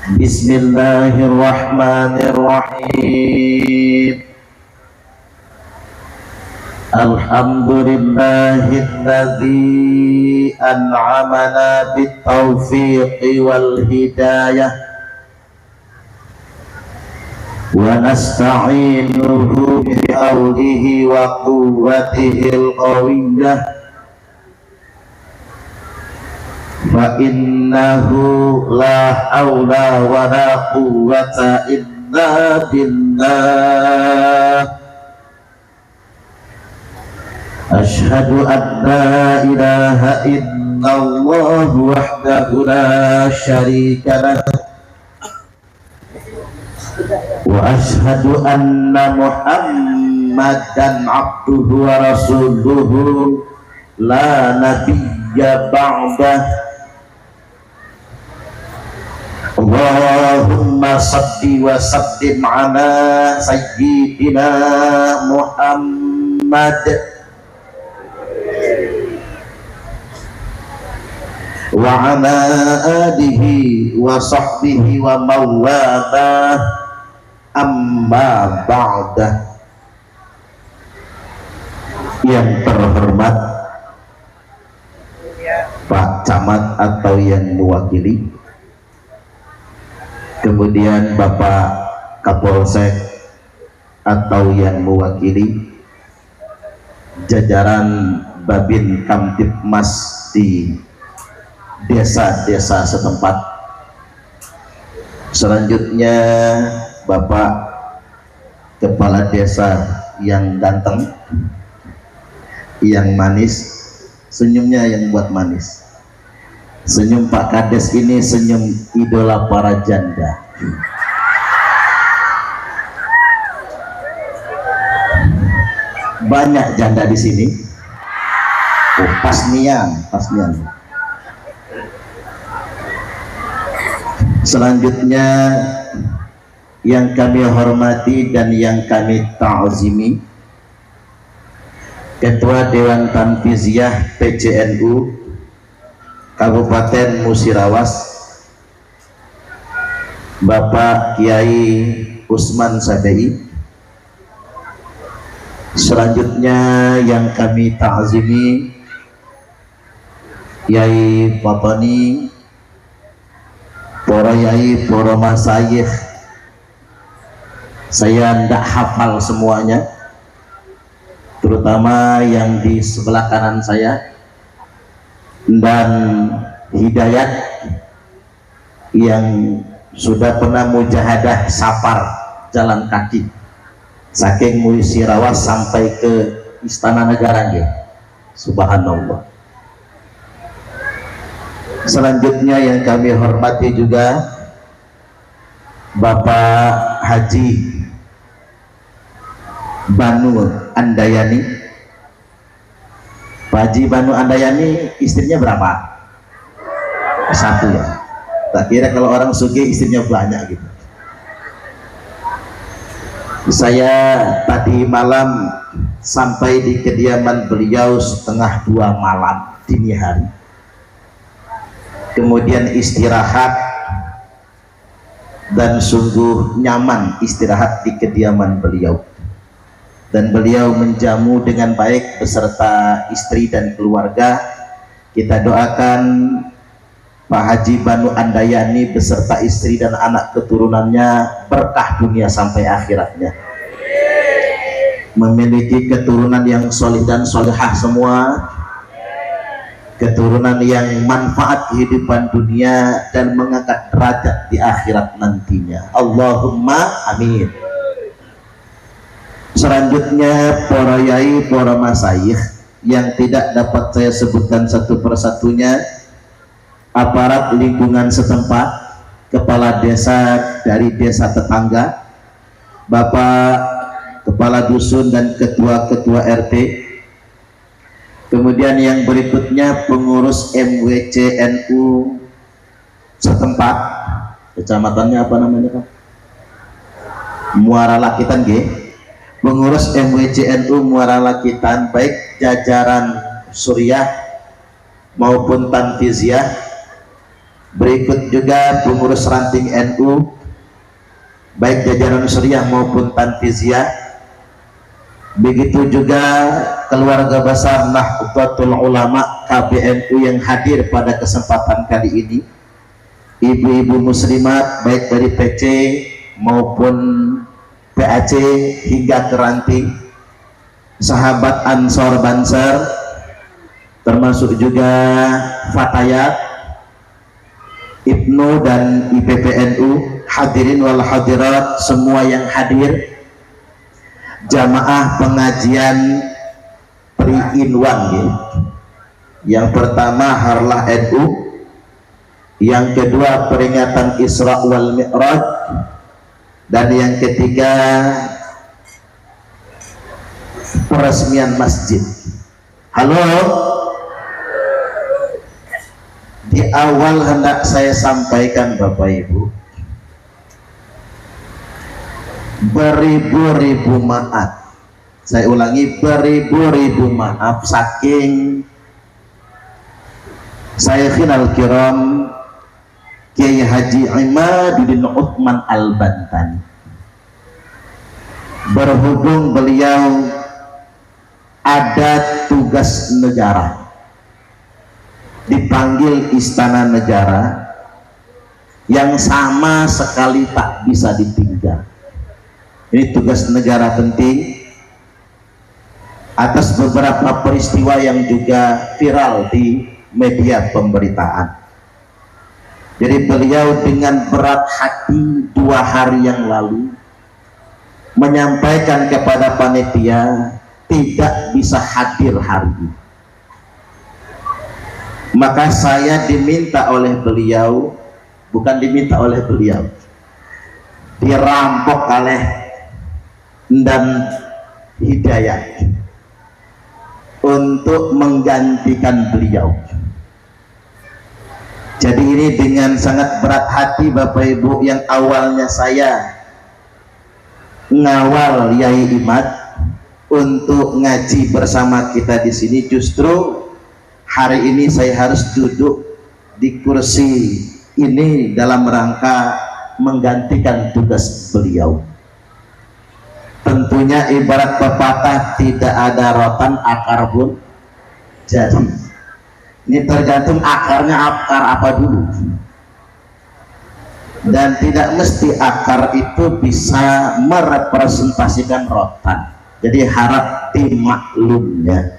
Bismillahirrahmanirrahim. Alhamdulillahilladzi an'amana bit-taufiqi wal hidayah wa nasta'inuhu bi hawlihi wa quwwatihil qawiyyah fa innahu la hawla wa la quwwata illa billah. Asyhadu an la ilaha illallah wahdahu la syarika lah wa asyhadu anna Muhammadan abduhu wa rasuluhu la nabiyya ba'dah. Allahumma salli wa sallim ala sayyidina Muhammad wa ala alihi wa sahbihi wa mawala, amma ba'dah. Yang terhormat Pak Camat atau yang mewakili, kemudian Bapak Kapolsek atau yang mewakili, jajaran Babin Kamtibmas di desa-desa setempat, selanjutnya Bapak Kepala Desa yang ganteng, yang manis, senyumnya yang buat manis. Senyum Pak Kades ini senyum idola para janda. Banyak janda di sini. Oh, pasnian. Selanjutnya yang kami hormati dan yang kami ta'zimi, Ketua Dewan Tanfiziah PCNU Kabupaten Musirawas, Bapak Kiai Usman Sadei. Selanjutnya yang kami ta'zimi, Kiai Fatoni, para yai, para masayikh. Saya tidak hafal semuanya, terutama yang di sebelah kanan saya, dan Hidayat yang sudah pernah mujahadah safar jalan kaki saking Musirawas sampai ke Istana Negara ya. Subhanallah. Selanjutnya yang kami hormati juga Bapak Haji Banu Andayani. Pak Haji Banu Andayani istrinya berapa? Satu ya. Tak kira kalau orang sugih istrinya banyak gitu. Saya tadi malam sampai di kediaman beliau setengah 2 malam dini hari, kemudian istirahat, dan sungguh nyaman istirahat di kediaman beliau, dan beliau menjamu dengan baik beserta istri dan keluarga. Kita doakan Pak Haji Banu Andayani beserta istri dan anak keturunannya berkah dunia sampai akhiratnya, memiliki keturunan yang solih dan solihah semua, keturunan yang manfaat kehidupan dunia dan mengangkat derajat di akhirat nantinya. Allahumma amin. Selanjutnya para yai, para masayikh yang tidak dapat saya sebutkan satu persatunya, aparat lingkungan setempat, kepala desa dari desa tetangga, Bapak Kepala Dusun dan ketua-ketua RT, kemudian yang berikutnya pengurus MWCNU setempat, kecamatannya apa namanya Pak? Muara Lakitan G, pengurus MWCNU Muara Lakitan, baik jajaran Suriah maupun Tanfiziah, Berikut juga pengurus ranting NU baik jajaran Suriah maupun Tanfiziyah. Begitu juga keluarga besar Nahdlatul Ulama KBNU yang hadir pada kesempatan kali ini, ibu-ibu muslimat baik dari PC maupun PAC hingga ke ranting, sahabat Ansor Banser, termasuk juga Fatayat, Ibnu dan IPPNU, hadirin wal hadirat semua yang hadir, jamaah pengajian Tri-in-1 ya. Yang pertama Harlah NU, yang kedua peringatan Isra wal Mi'raj, dan yang ketiga peresmian masjid. Halo, di awal hendak saya sampaikan Bapak Ibu, beribu-ribu maaf. Saya ulangi, beribu-ribu maaf saking Syaikhul Kiram Kiai Haji Imaduddin Utsman Al-Bantani. Berhubung beliau ada tugas negara, dipanggil Istana Negara yang sama sekali tak bisa ditinggal. Ini tugas negara penting atas beberapa peristiwa yang juga viral di media pemberitaan. Jadi beliau dengan berat hati 2 hari yang lalu menyampaikan kepada panitia tidak bisa hadir hari ini. Maka saya diminta oleh beliau, bukan diminta oleh beliau, dirampok oleh dan Hidayat untuk menggantikan beliau. Jadi ini dengan sangat berat hati Bapak Ibu, yang awalnya saya ngawal Yai Imad untuk ngaji bersama kita di sini, justru hari ini saya harus duduk di kursi ini dalam rangka menggantikan tugas beliau. Tentunya ibarat pepatah, tidak ada rotan akar pun jadi. Ini tergantung akarnya akar apa dulu, dan tidak mesti akar itu bisa merepresentasikan rotan. Jadi harap dimaklumnya.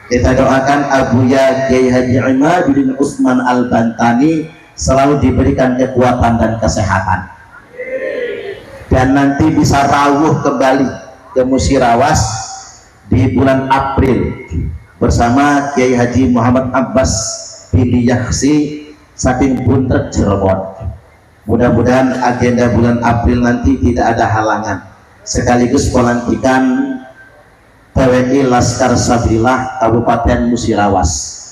Kita doakan Abuya Kiai Haji Imaduddin Utsman Al-Bantani selalu diberikan kekuatan dan kesehatan, dan nanti bisa rawuh kembali ke Musirawas di bulan April bersama Kiai Haji Muhammad Abbas bin Yaksi saking Buntet Cirebon. Mudah-mudahan agenda bulan April nanti tidak ada halangan, sekaligus pelantikan TWI Laskar Sabilillah Kabupaten Musirawas.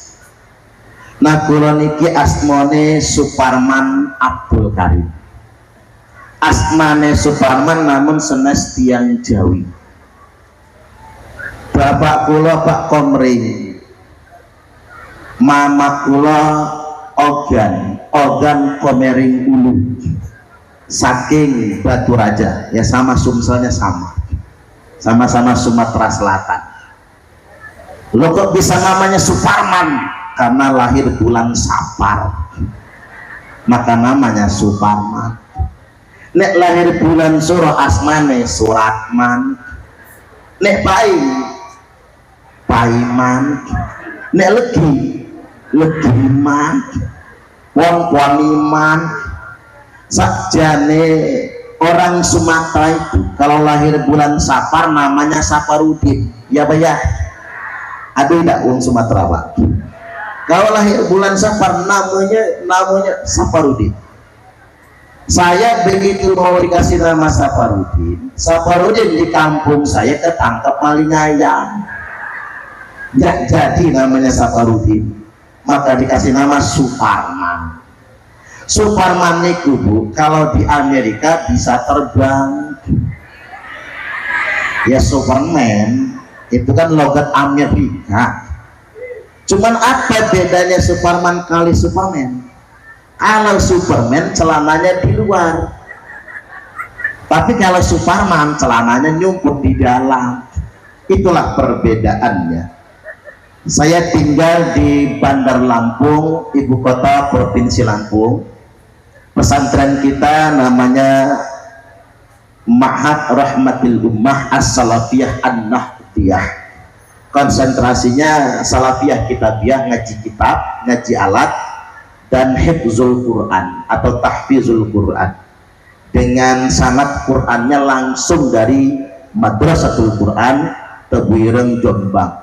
Nah, kula niki asmane Suparman Abdul Karim. Asmane Suparman namun senes tiang Jawi. Bapak kula Pak Komring, mama kula Ogan Komering Ulu, saking Batu Raja ya, sama Sumselnya sama-sama Sumatera Selatan. Lo kok bisa namanya Suparman? Karena lahir bulan Sapar, maka namanya Suparman. Nek lahir bulan Suro asmane Suratman. Nek Paiman. Nek Legiman. Wong Kwaniman. Sakjane orang Sumatera itu kalau lahir bulan Sapar namanya Saparudin. Ya Pak ya? Ada tidak wong Sumatera Pak? Kalau lahir bulan Sapar namanya Saparudin. Saya begitu mau dikasih nama Saparudin di kampung saya ketangkep maling ayam. Nggak jadi namanya Saparudin, maka dikasih nama Suparman. Suparman itu Bu, kalau di Amerika bisa terbang. Ya Superman itu kan logat Amerika. Cuman apa bedanya Suparman kali Superman? Kalau Superman celananya di luar, tapi kalau Superman celananya nyumput di dalam. Itulah perbedaannya. Saya tinggal di Bandar Lampung, ibu kota provinsi Lampung. Pesantren kita namanya Ma'had Rahmatil Ummah As-Salafiyah An-Nahdiyah. Konsentrasinya salafiyah kitabiah, ngaji kitab, ngaji alat, dan hifzul Quran atau tahfizul Quran. Dengan sanad Qurannya langsung dari Madrasatul Quran Tebuireng Jombang.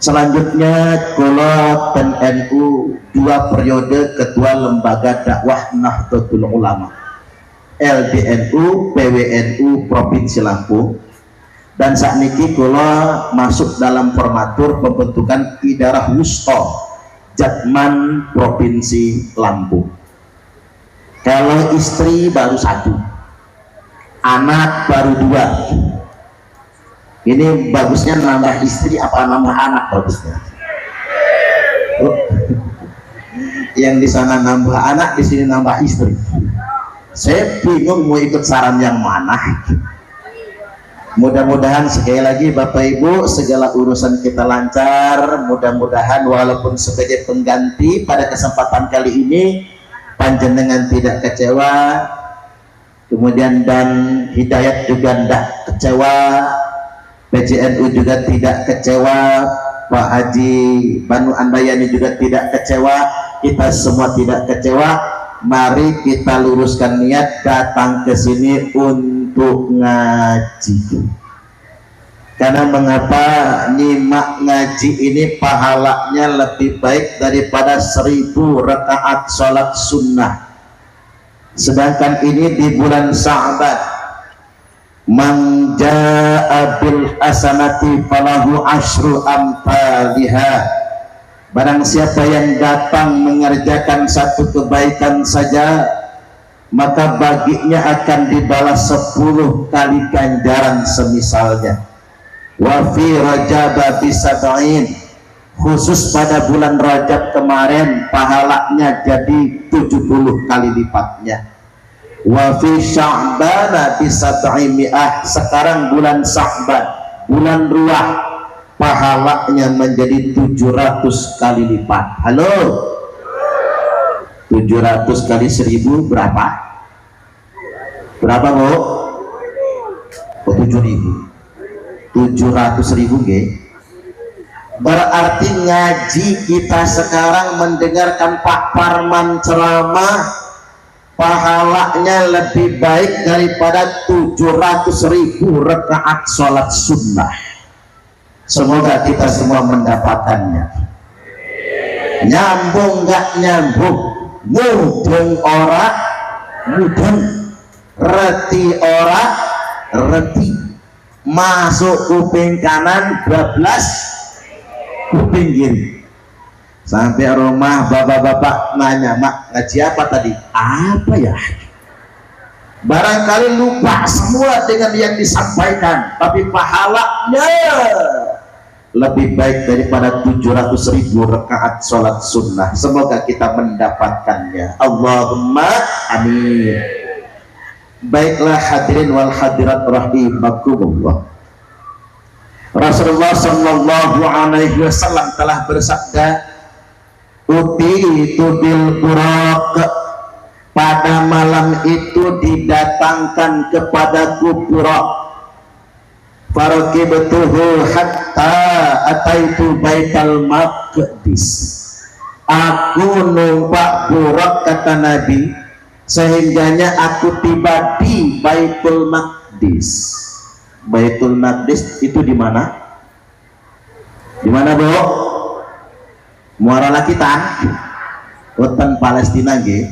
Selanjutnya kula dan NU 2 periode ketua lembaga dakwah Nahdlatul Ulama LDNU PWNU Provinsi Lampung, dan saat ini kula masuk dalam formatur pembentukan Idarah Wusta Jatman Provinsi Lampung. Kalau istri baru 1, anak baru 2. Ini bagusnya nambah istri apa nambah anak bagusnya? Yang di sana nambah anak, di sini nambah istri. Saya bingung mau ikut saran yang mana. Mudah-mudahan sekali lagi Bapak Ibu segala urusan kita lancar. Mudah-mudahan walaupun sebagai pengganti pada kesempatan kali ini panjenengan tidak kecewa, kemudian dan Hidayat juga tidak kecewa, PJNU juga tidak kecewa, Pak Haji Banu Andayani juga tidak kecewa, kita semua tidak kecewa. Mari kita luruskan niat datang ke sini untuk ngaji. Karena mengapa nyimak ngaji ini pahalanya lebih baik daripada 1000 rakaat sholat sunnah. Sedangkan ini di bulan Sya'ban, man jaa'a bil hasanati falahu asyru amthaliha. Barang siapa yang datang mengerjakan satu kebaikan saja, maka baginya akan dibalas 10 kali ganjaran semisalnya. Wa fi Rajab bisab'in, khusus pada bulan Rajab kemarin pahalanya jadi 70 kali lipatnya. Wa fi Sya'ban bisab'imi'ah, sekarang bulan Sya'ban, bulan Ruah, pahalanya menjadi 700 kali lipat. Halo, 700 kali 1000 berapa? Berapa Bu? Oh, 7000. 700.000 nggih. Berarti ngaji kita sekarang mendengarkan Pak Parman ceramah pahalanya lebih baik daripada 700.000 rakaat sholat sunnah. Semoga kita semua mendapatkannya. Nyambung nggak nyambung, mudeng ora mudeng, reti ora reti. Masuk kuping kanan, 12 kuping kiri. Sampai rumah bapak-bapak nanya, mak ngaji apa tadi? Apa ya? Barangkali lupa semua dengan yang disampaikan, tapi pahalanya lebih baik daripada 700.000 rakaat sholat sunnah. Semoga kita mendapatkannya. Allahumma amin. Baiklah hadirin wal hadirat rahimakumullah. Rasulullah sallallahu alaihi wasallam telah bersabda, utitu bil buraq, pada malam itu didatangkan kepadaku buraq. Farakibtuhu hatta ataitu baital maqdis, aku numpak buraq kata Nabi sehingganya aku tiba di Baitul Maqdis. Baitul Maqdis itu di mana? Di mana, Bu? Muara Lakitan, hutan Palestina nggih.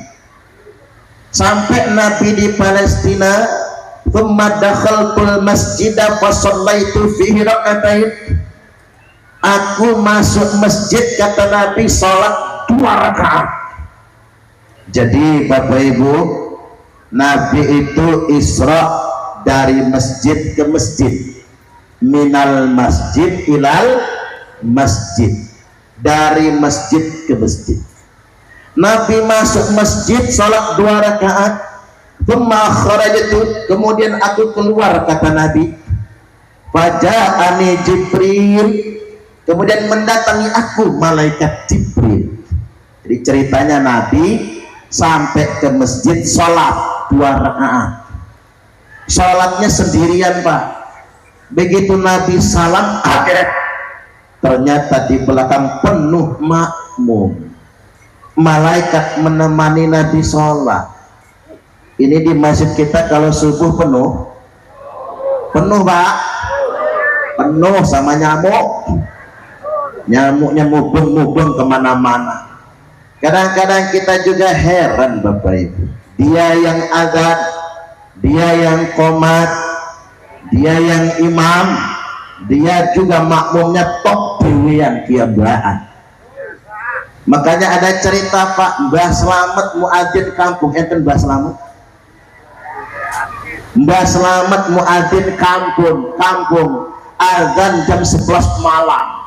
Sampai Nabi di Palestina, thumma dakhaltul masjida fa shallaitu fihi rak'atain. Aku masuk masjid kata Nabi, salat 2 rakaat. Jadi Bapak Ibu, Nabi itu Isra dari masjid ke masjid, minal masjid ilal masjid, dari masjid ke masjid. Nabi masuk masjid salat 2 rakaat, kemudian aku keluar, kata Nabi, faja'ani Jibril, kemudian mendatangi aku malaikat Jibril. Jadi ceritanya Nabi sampai ke masjid salat 2 rakaat, salatnya sendirian Pak. Begitu Nabi salam, ternyata di belakang penuh makmum, malaikat menemani Nabi sholat. Ini di masjid kita kalau subuh penuh Pak, penuh sama nyamuknya mubeng kemana-mana. Kadang-kadang kita juga heran Bapak Ibu, dia yang azan, dia yang qomat, dia yang imam, dia juga makmumnya top dewean kiambahan. Makanya ada cerita Pak, Mbah Slamet muadzin kampung, enten Mbah Slamet? Mbah Slamet muadzin kampung, azan jam 11 malam.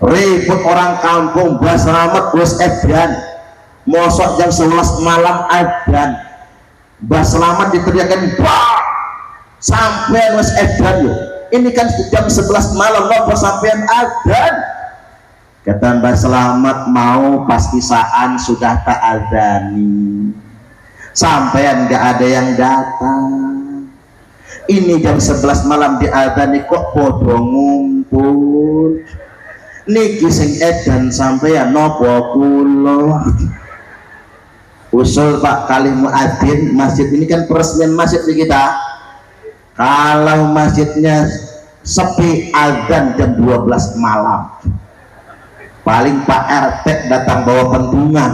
Ribut orang kampung, Mbah Slamet wis edan. Mosok jam 11 malam edan. Mbah Slamet diteriakan, "Bah! Sampean wis edan yo. Ini kan jam 11 malam kok sampean edan?" Kata Mbah Slamet, mau pas isaan sudah tak azani, sampean gak ada yang datang. Ini jam 11 malam diazani kok podo ngumpul. Niki sing edan sampean nopo kula. Usul Pak kali muadzin masjid ini kan peresmian masjid di kita. Kalau masjidnya sepi azan jam 12 malam, paling Pak RT datang bawa pentungan.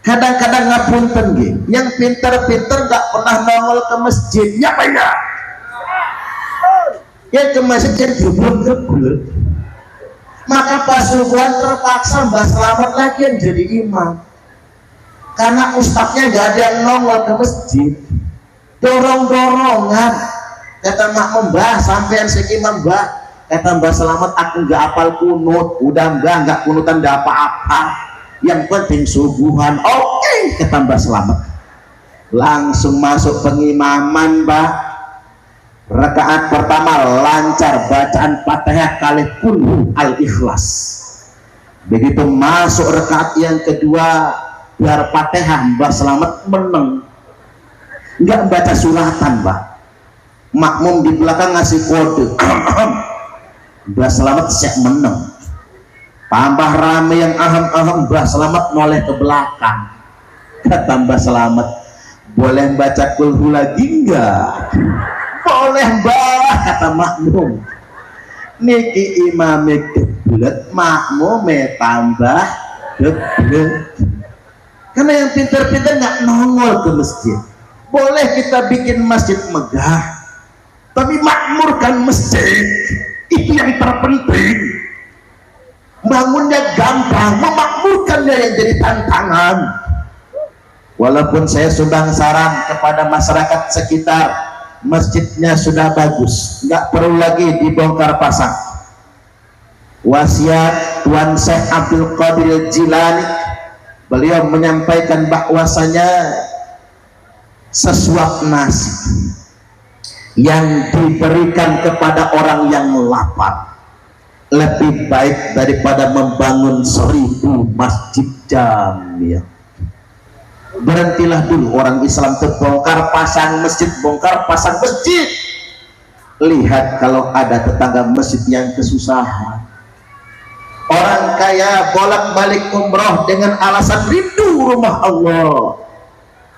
Kadang-kadang ngapunten nggih, yang pinter-pinter gak pernah nongol ke masjid, ya Pak ya. Ya ke masjid yang geblek-geblek. Maka pasukan terpaksa Mbah Slamet lagi yang jadi imam, karena ustadznya gak ada yang nongol ke masjid. Dorong-dorongan, kata makmum, Mbah sampean sing imam Mbah. Kata Mbah Slamet, aku nggak apal kunut. Udah nggak kunutan nggak apa-apa, yang penting subuhan. Oke, kata Mbah Slamet. Langsung masuk pengimaman Mbah. Rakaat pertama lancar, bacaan Fatihah kali kulhu al-ikhlas. Begitu masuk rakaat yang kedua, biar Fatihah Mbah Slamet meneng, nggak baca suratan Mbah. Makmum di belakang ngasih kode. Mbah Slamet siap menang. Tambah rame yang aham-aham, Mbah Slamet noleh ke belakang. Kata Mbah Slamet, boleh baca kulhu lagi enggak? Boleh Mbah, kata makmum. Niki imame geblek, makmume tambah geblek. Karena yang pintar-pintar nggak nongol ke masjid. Boleh kita bikin masjid megah, tapi makmurkan masjid, itu yang terpenting. Bangunnya gampang, memakmurkannya yang jadi tantangan. Walaupun saya sumbang saran kepada masyarakat sekitar, masjidnya sudah bagus, nggak perlu lagi dibongkar pasang. Wasiat Tuan Syekh Abdul Qadir Jilani, beliau menyampaikan bahwasanya sesuap nasi yang diberikan kepada orang yang lapar lebih baik daripada membangun 1000 masjid jamiah. Berhentilah dulu orang Islam itu bongkar pasang masjid, bongkar pasang masjid. Lihat kalau ada tetangga masjid yang kesusahan. Orang kaya bolak-balik umroh dengan alasan rindu rumah Allah,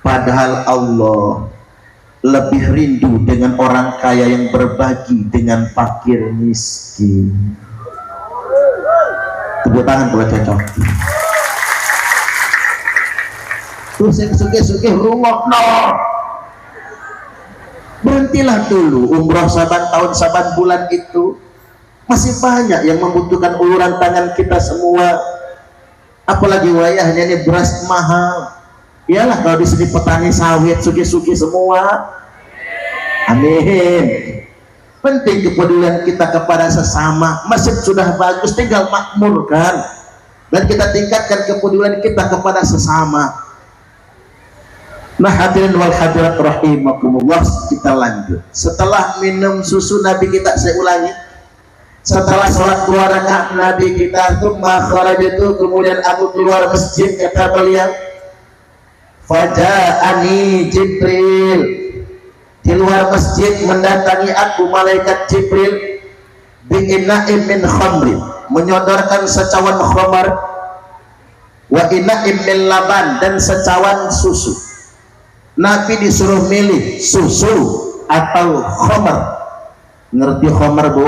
padahal Allah lebih rindu dengan orang kaya yang berbagi dengan fakir miskin. Tepuk tangan kalau cocok. Tuh sugih-sugih rungokno. Berhentilah dulu umroh saban tahun saban bulan itu. Masih banyak yang membutuhkan uluran tangan kita semua. Apalagi wayahnya ini beras mahal. Iyalah kalau di sini petani sawit sugih-sugih semua. Amin. Penting kepedulian kita kepada sesama. Masjid sudah bagus, tinggal makmurkan. dan kita tingkatkan kepedulian kita kepada sesama. Nah hadirin wal hadirat rahimakumullah, kita lanjut. Setelah minum susu Nabi kita, saya ulangi, setelah sholat 2 rakaat Nabi kita tsumma kharajtu, kemudian aku keluar masjid, kata beliau, faja'ani Jibril, di luar masjid mendatangi aku malaikat Jibril, bi'ina'im min khamrin, menyodorkan secawan khamar, wa ina'im min laban, dan secawan susu. Nabi disuruh milih susu atau khamar. Ngerti khamar, Bu?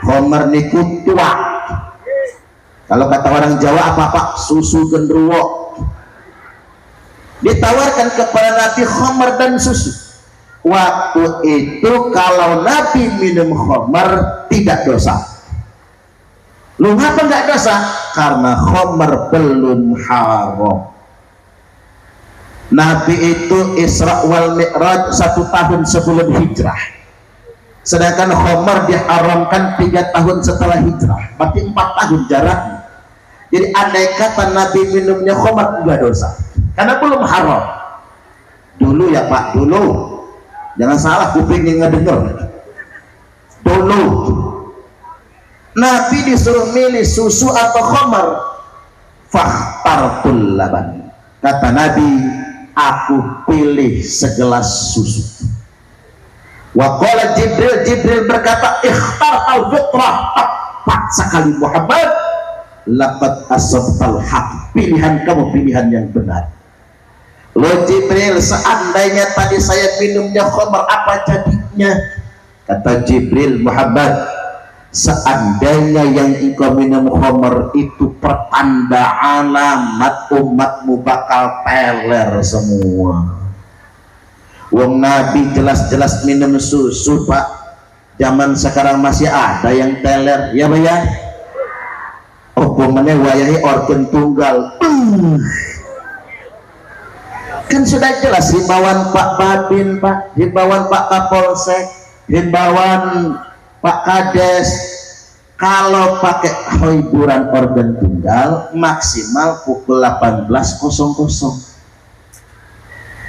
Khamar niku tuak. Kalau kata orang Jawa apa Pak? Susu gendruwo. Ditawarkan kepada Nabi khamar dan susu. Waktu itu kalau Nabi minum khamar tidak dosa. Lu ngapa nggak dosa? Karena khamar belum haram. Nabi itu Isra wal Mi'raj 1 tahun sebelum hijrah, sedangkan khamar diharamkan 3 tahun setelah hijrah, berarti 4 tahun jaraknya. Jadi andai kata Nabi minumnya khamar juga dosa, karena belum haram. Dulu ya Pak, dulu, jangan salah kupingnya ngedenger. Dulu Nabi disuruh milih susu atau khamar, fakhtartul laban. Kata Nabi, aku pilih segelas susu. Wa qala Jibril, Jibril berkata, ikhtar al-fitrah, tepat sekali Muhammad, laqad asabtal haq, pilihan kamu pilihan yang benar. Lo Jibril, seandainya tadi saya minumnya khamar, apa jadinya? Kata Jibril, Muhammad, seandainya yang engkau minum khamar itu pertanda alamat umatmu bakal teler semua. Wong Nabi jelas-jelas minum susu Pak. Zaman sekarang masih ada yang teler, ya Pak ya? Hukumannya wayahi organ tunggal. Kan sudah jelas himbauan Pak Babin, Pak, himbauan Pak Kapolsek, himbauan Pak Kades, kalau pakai hiburan organ tunggal maksimal pukul 18.00.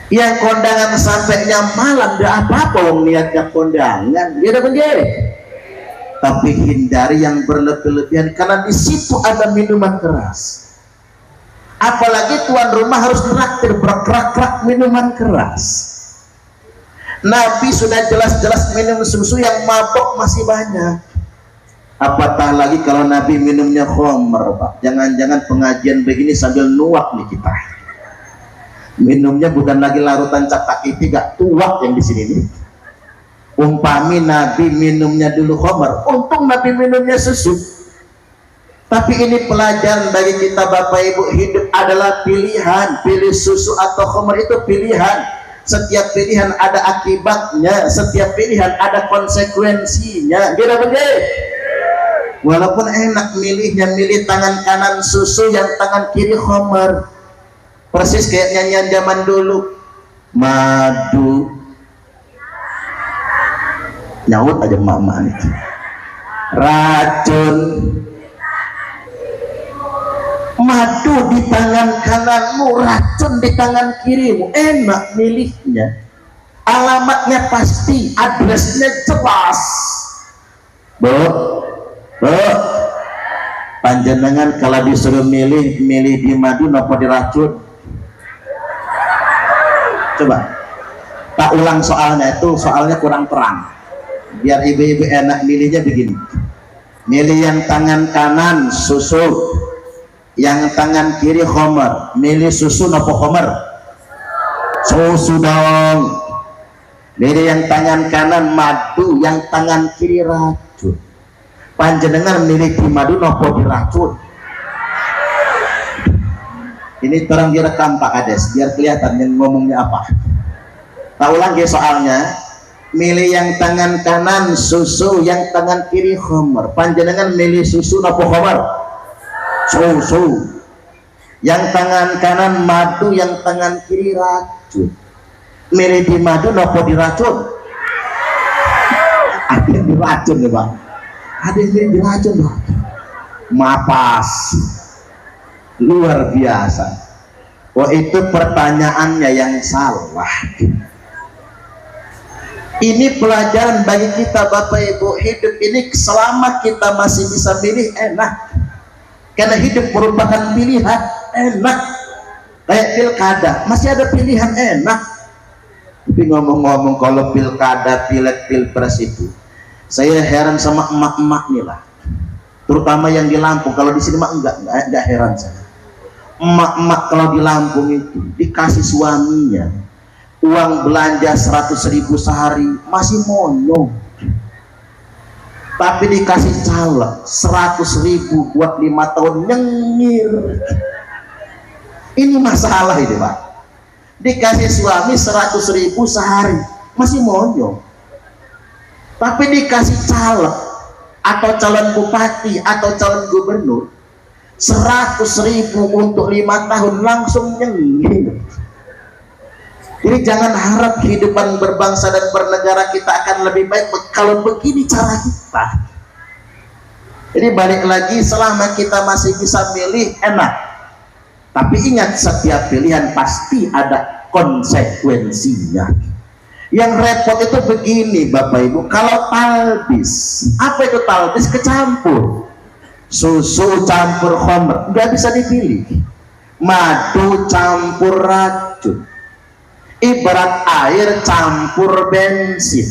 Yang kondangan sampainya malam tidak apa-apa, wong niatnya kondangan, dia dapat dia. Tapi hindari yang berlebih-lebihan, karena di situ ada minuman keras. Apalagi tuan rumah harus traktir berkerak-kerak minuman keras. Nabi sudah jelas-jelas minum susu, yang mabok masih banyak. Apatah lagi kalau Nabi minumnya khamar, Pak. Jangan-jangan pengajian begini sambil nuak nih kita. Minumnya bukan lagi larutan Caktakiti, gak tuak yang di sini nih. Umpami Nabi minumnya dulu khamar, untung Nabi minumnya susu. Tapi ini pelajaran bagi kita Bapak Ibu, hidup adalah pilihan. Pilih susu atau khamar itu pilihan. Setiap pilihan ada akibatnya, setiap pilihan ada konsekuensinya. Gitu begitu. Walaupun enak milihnya, milih tangan kanan susu, yang tangan kiri khamar. Persis kayak nyanyian zaman dulu. Madu. Nyaut aja mama nih. Racun. Madu di tangan kananmu, racun di tangan kirimu. Enak milihnya, alamatnya pasti, adresnya jelas. Bu, panjenengan kalau disuruh milih di madu napa di racun? Coba tak ulang soalnya, itu soalnya kurang terang, biar ibu-ibu enak milihnya begini. Milih yang tangan kanan susu, yang tangan kiri khamar. Milih susu napa khamar? Susu dong. Milih yang tangan kanan madu, yang tangan kiri racun. Panjenengan milih di madu napa di racun? Ini terang direkam Pak Kades biar kelihatan yang ngomongnya apa. Tak ulang ya soalnya. Milih yang tangan kanan susu, yang tangan kiri khamar. Panjenengan milih susu napa khamar? Susu. Yang tangan kanan madu, yang tangan kiri racun. Milih di madu napa di racun? Ada yang di racun ya Pak. Ada yang milih di racun Pak. Mapas. luar biasa. Wah, itu pertanyaannya yang salah. Ini pelajaran bagi kita Bapak Ibu. Hidup ini selama kita masih bisa pilih enak, karena hidup merupakan pilihan. Enak kayak pilkada, masih ada pilihan enak. Tapi ngomong-ngomong, kalau pilkada, pileg, pilpres itu saya heran sama emak-emak nih lah, terutama yang di Lampung. Kalau di sini mah enggak heran saya. Emak-emak kalau di Lampung itu dikasih suaminya uang belanja 100.000 sehari masih monyong, tapi dikasih caleg 100.000 buat 5 tahun nyengir. Ini masalah ini Pak. Dikasih suami 100.000 sehari masih monyong, tapi dikasih caleg atau calon bupati atau calon gubernur 100.000 untuk 5 tahun langsung nyengir. Jadi jangan harap kehidupan berbangsa dan bernegara kita akan lebih baik kalau begini cara kita. Jadi balik lagi, selama kita masih bisa milih enak, tapi ingat setiap pilihan pasti ada konsekuensinya. Yang repot itu begini Bapak Ibu, kalau talbis, apa itu talbis? Kecampur, susu campur khamr, nggak bisa dipilih. Madu campur racun, ibarat air campur bensin.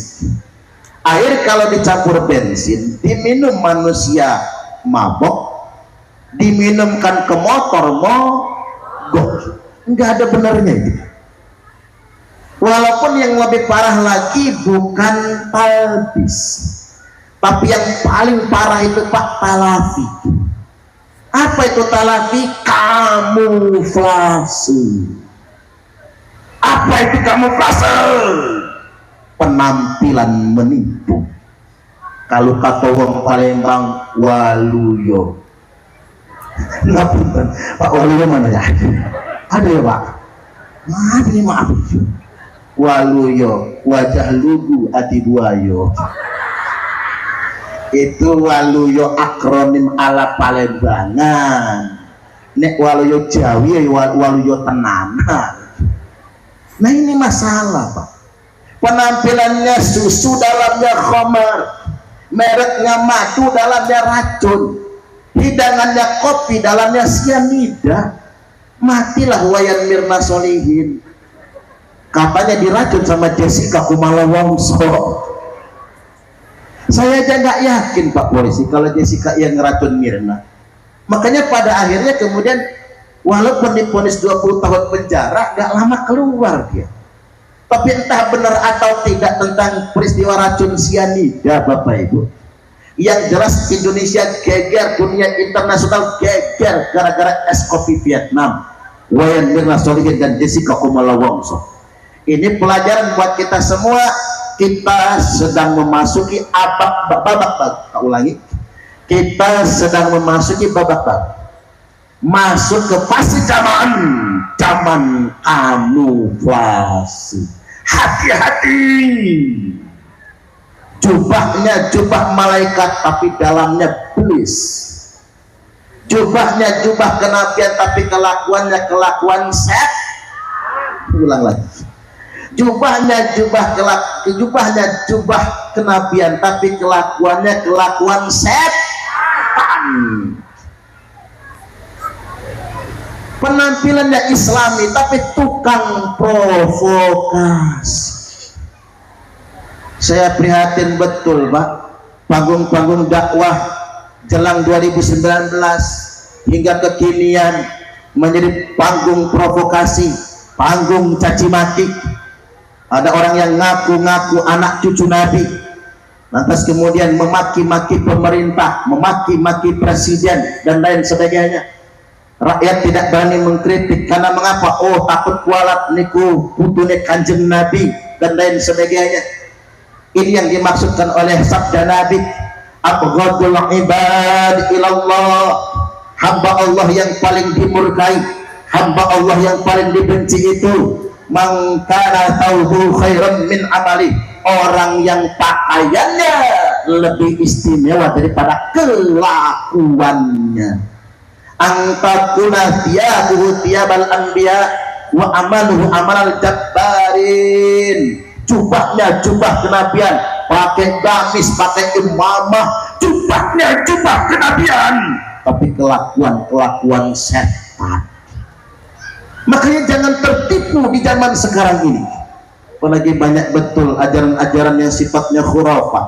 Air kalau dicampur bensin diminum manusia mabok, diminumkan ke motor mogok, nggak ada benarnya itu. Walaupun yang lebih parah lagi bukan talbis, tapi yang paling parah itu Pak, talafi. Apa itu talafi? Kamuflase. Apa itu kamuflase? Penampilan menipu. Kalau kata wong Palembang, waluyo. Ngapunten, Pak, waluyo mana ya? Ada ya Pak? Maaf ini, maaf. Waluyo, wajah lugu ati buayo. Itu waluyo akronim ala Palembangan. Nek waluyo Jawi, waluyo tenanan. Nah ini masalah Pak. Penampilannya susu, dalamnya khamar, mereknya madu, dalamnya racun, hidangannya kopi, dalamnya sianida. Matilah wayan Mirna Solihin, katanya diracun sama Jessica Kumala Wongso. Saya aja nggak yakin Pak polisi kalau Jessica yang ngeracun Mirna. Makanya pada akhirnya kemudian walaupun divonis 20 tahun penjara, nggak lama keluar dia. Tapi entah benar atau tidak tentang peristiwa racun sianida Bapak Ibu, yang jelas Indonesia geger, dunia internasional geger gara-gara es kopi Vietnam, Wayan Mirna Solihin dan Jessica Kumala Wongso. Ini pelajaran buat kita semua. Kita sedang memasuki babak, ulangi, kita sedang memasuki babak masuk ke fase zaman kamuflase. Hati-hati, jubahnya jubah malaikat tapi dalamnya iblis, jubahnya jubah kenabian tapi kelakuannya kelakuan set. Ulang lagi, jubahnya jubah kenabian tapi kelakuannya kelakuan setan. Penampilannya islami tapi tukang provokasi. Saya prihatin betul Pak, panggung-panggung dakwah jelang 2019 hingga kekinian menjadi panggung provokasi, panggung caci maki. Ada orang yang ngaku-ngaku anak cucu Nabi, lantas kemudian memaki-maki pemerintah, memaki-maki presiden dan lain sebagainya. Rakyat tidak berani mengkritik karena mengapa? Oh, takut kualat niku putune Kanjeng Nabi dan lain sebagainya. Ini yang dimaksudkan oleh sabda Nabi, abghadul ibad ilallah, hamba Allah yang paling dimurkai, hamba Allah yang paling dibenci itu man kana tauhu khairan min amali, orang yang pakaiannya lebih istimewa daripada kelakuannya. angkatuna tiyabuhu tiyabal anbiya wa amaluhu amalal jabbarin. Jubahnya jubah kenabian, pakai gamis, pakai imamah, jubahnya jubah kenabian, tapi kelakuan setan. Makanya jangan tertipu di zaman sekarang ini. Apalagi banyak betul ajaran-ajaran yang sifatnya khurafat.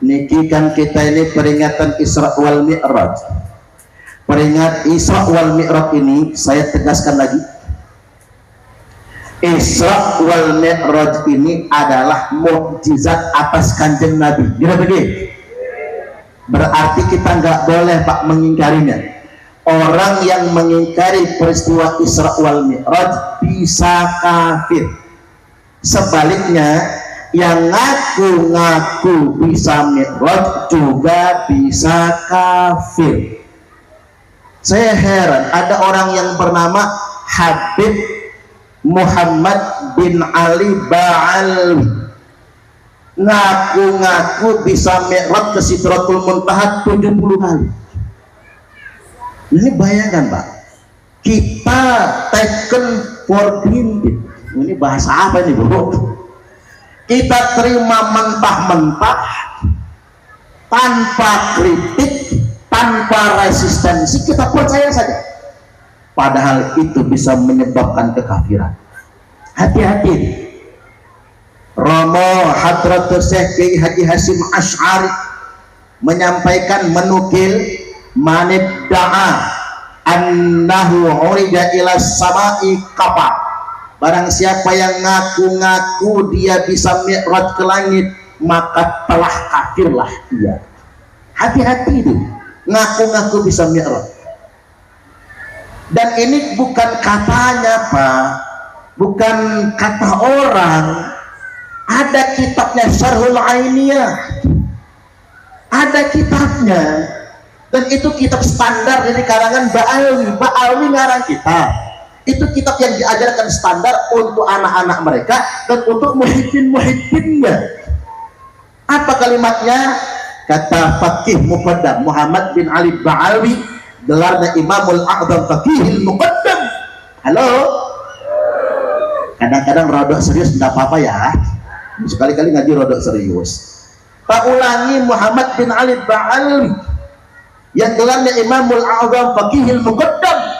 Niki kan kita ini peringatan Isra wal Mi'raj. Peringat Isra wal Mi'raj ini saya tegaskan lagi. Isra wal Mi'raj ini adalah mukjizat atas Kanjeng Nabi. Gila begitu? Berarti kita nggak boleh Pak mengingkarinya. Orang yang mengingkari peristiwa Isra wal Mi'raj bisa kafir. Sebaliknya, yang ngaku-ngaku bisa Mi'raj juga bisa kafir. Saya heran, ada orang yang bernama Habib Muhammad bin Ali Ba'alwi, ngaku-ngaku bisa Mi'raj ke Sidratul Muntaha 70 kali. Ini bayangkan Pak, kita taken for granted. Ini bahasa apa ini Bu? Kita terima mentah-mentah, tanpa kritik, tanpa resistensi, kita percaya saja. Padahal itu bisa menyebabkan kekafiran. Hati-hati. Romo Hadratul Syekh Kiai Haji Hasyim Asy'ari menyampaikan, menukil, manidda'a annahu urija ila sama'i kafa. Barang siapa yang ngaku-ngaku dia bisa Mi'raj ke langit, maka telah kafirlah dia. Hati-hati itu, ngaku-ngaku bisa Mi'raj. Dan ini bukan katanya Pak, bukan kata orang. Ada kitabnya Syarhul Ainiyah, ada kitabnya, dan itu kitab standar dari karangan Ba'alwi. Ba'alwi ngarang kitab. Itu kitab yang diajarkan standar untuk anak-anak mereka dan untuk muhyiddin-muhyiddinnya. Apa kalimatnya? Kata Faqih Muqaddam Muhammad bin Ali Ba'alwi, gelarnya Imamul A'zam Faqihil Muqaddam. Halo? Kadang-kadang rodok serius tidak apa-apa ya. Sekali-kali ngaji rodok serius. Pak ulangi, Muhammad bin Ali Ba'alwi yang gelarnya Imamul A'zam Faqihil Muqaddam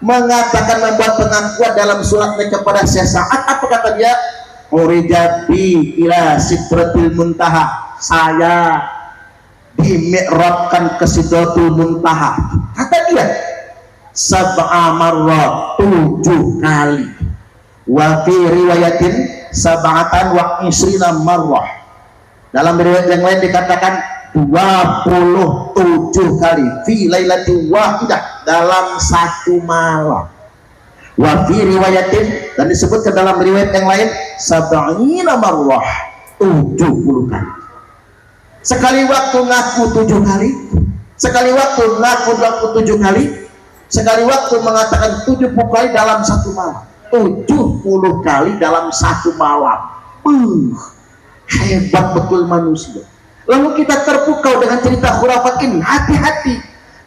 mengatakan, membuat pengakuan dalam suratnya kepada Syekh Sa'ad. Apa kata dia? Urijabi ila Sidratil Muntaha, saya dimi'rajkan ke Sidratul Muntaha. Kata dia, sab'a marrat, 7 kali. Wa fi riwayatin sab'atan wa isrina marrah. Dalam riwayat yang lain dikatakan 27 kali fi lailati wahidah, dalam satu malam. Wa fi riwayatin, dan disebutkan dalam riwayat yang lain sab'ina marrah, 70 kali. Sekali waktu ngaku 7 kali, sekali waktu ngaku 27 kali, sekali waktu mengatakan 70 kali dalam satu malam, 70 kali dalam satu malam. Hebat betul manusia. Lalu kita terpukau dengan cerita khurafat ini. Hati-hati,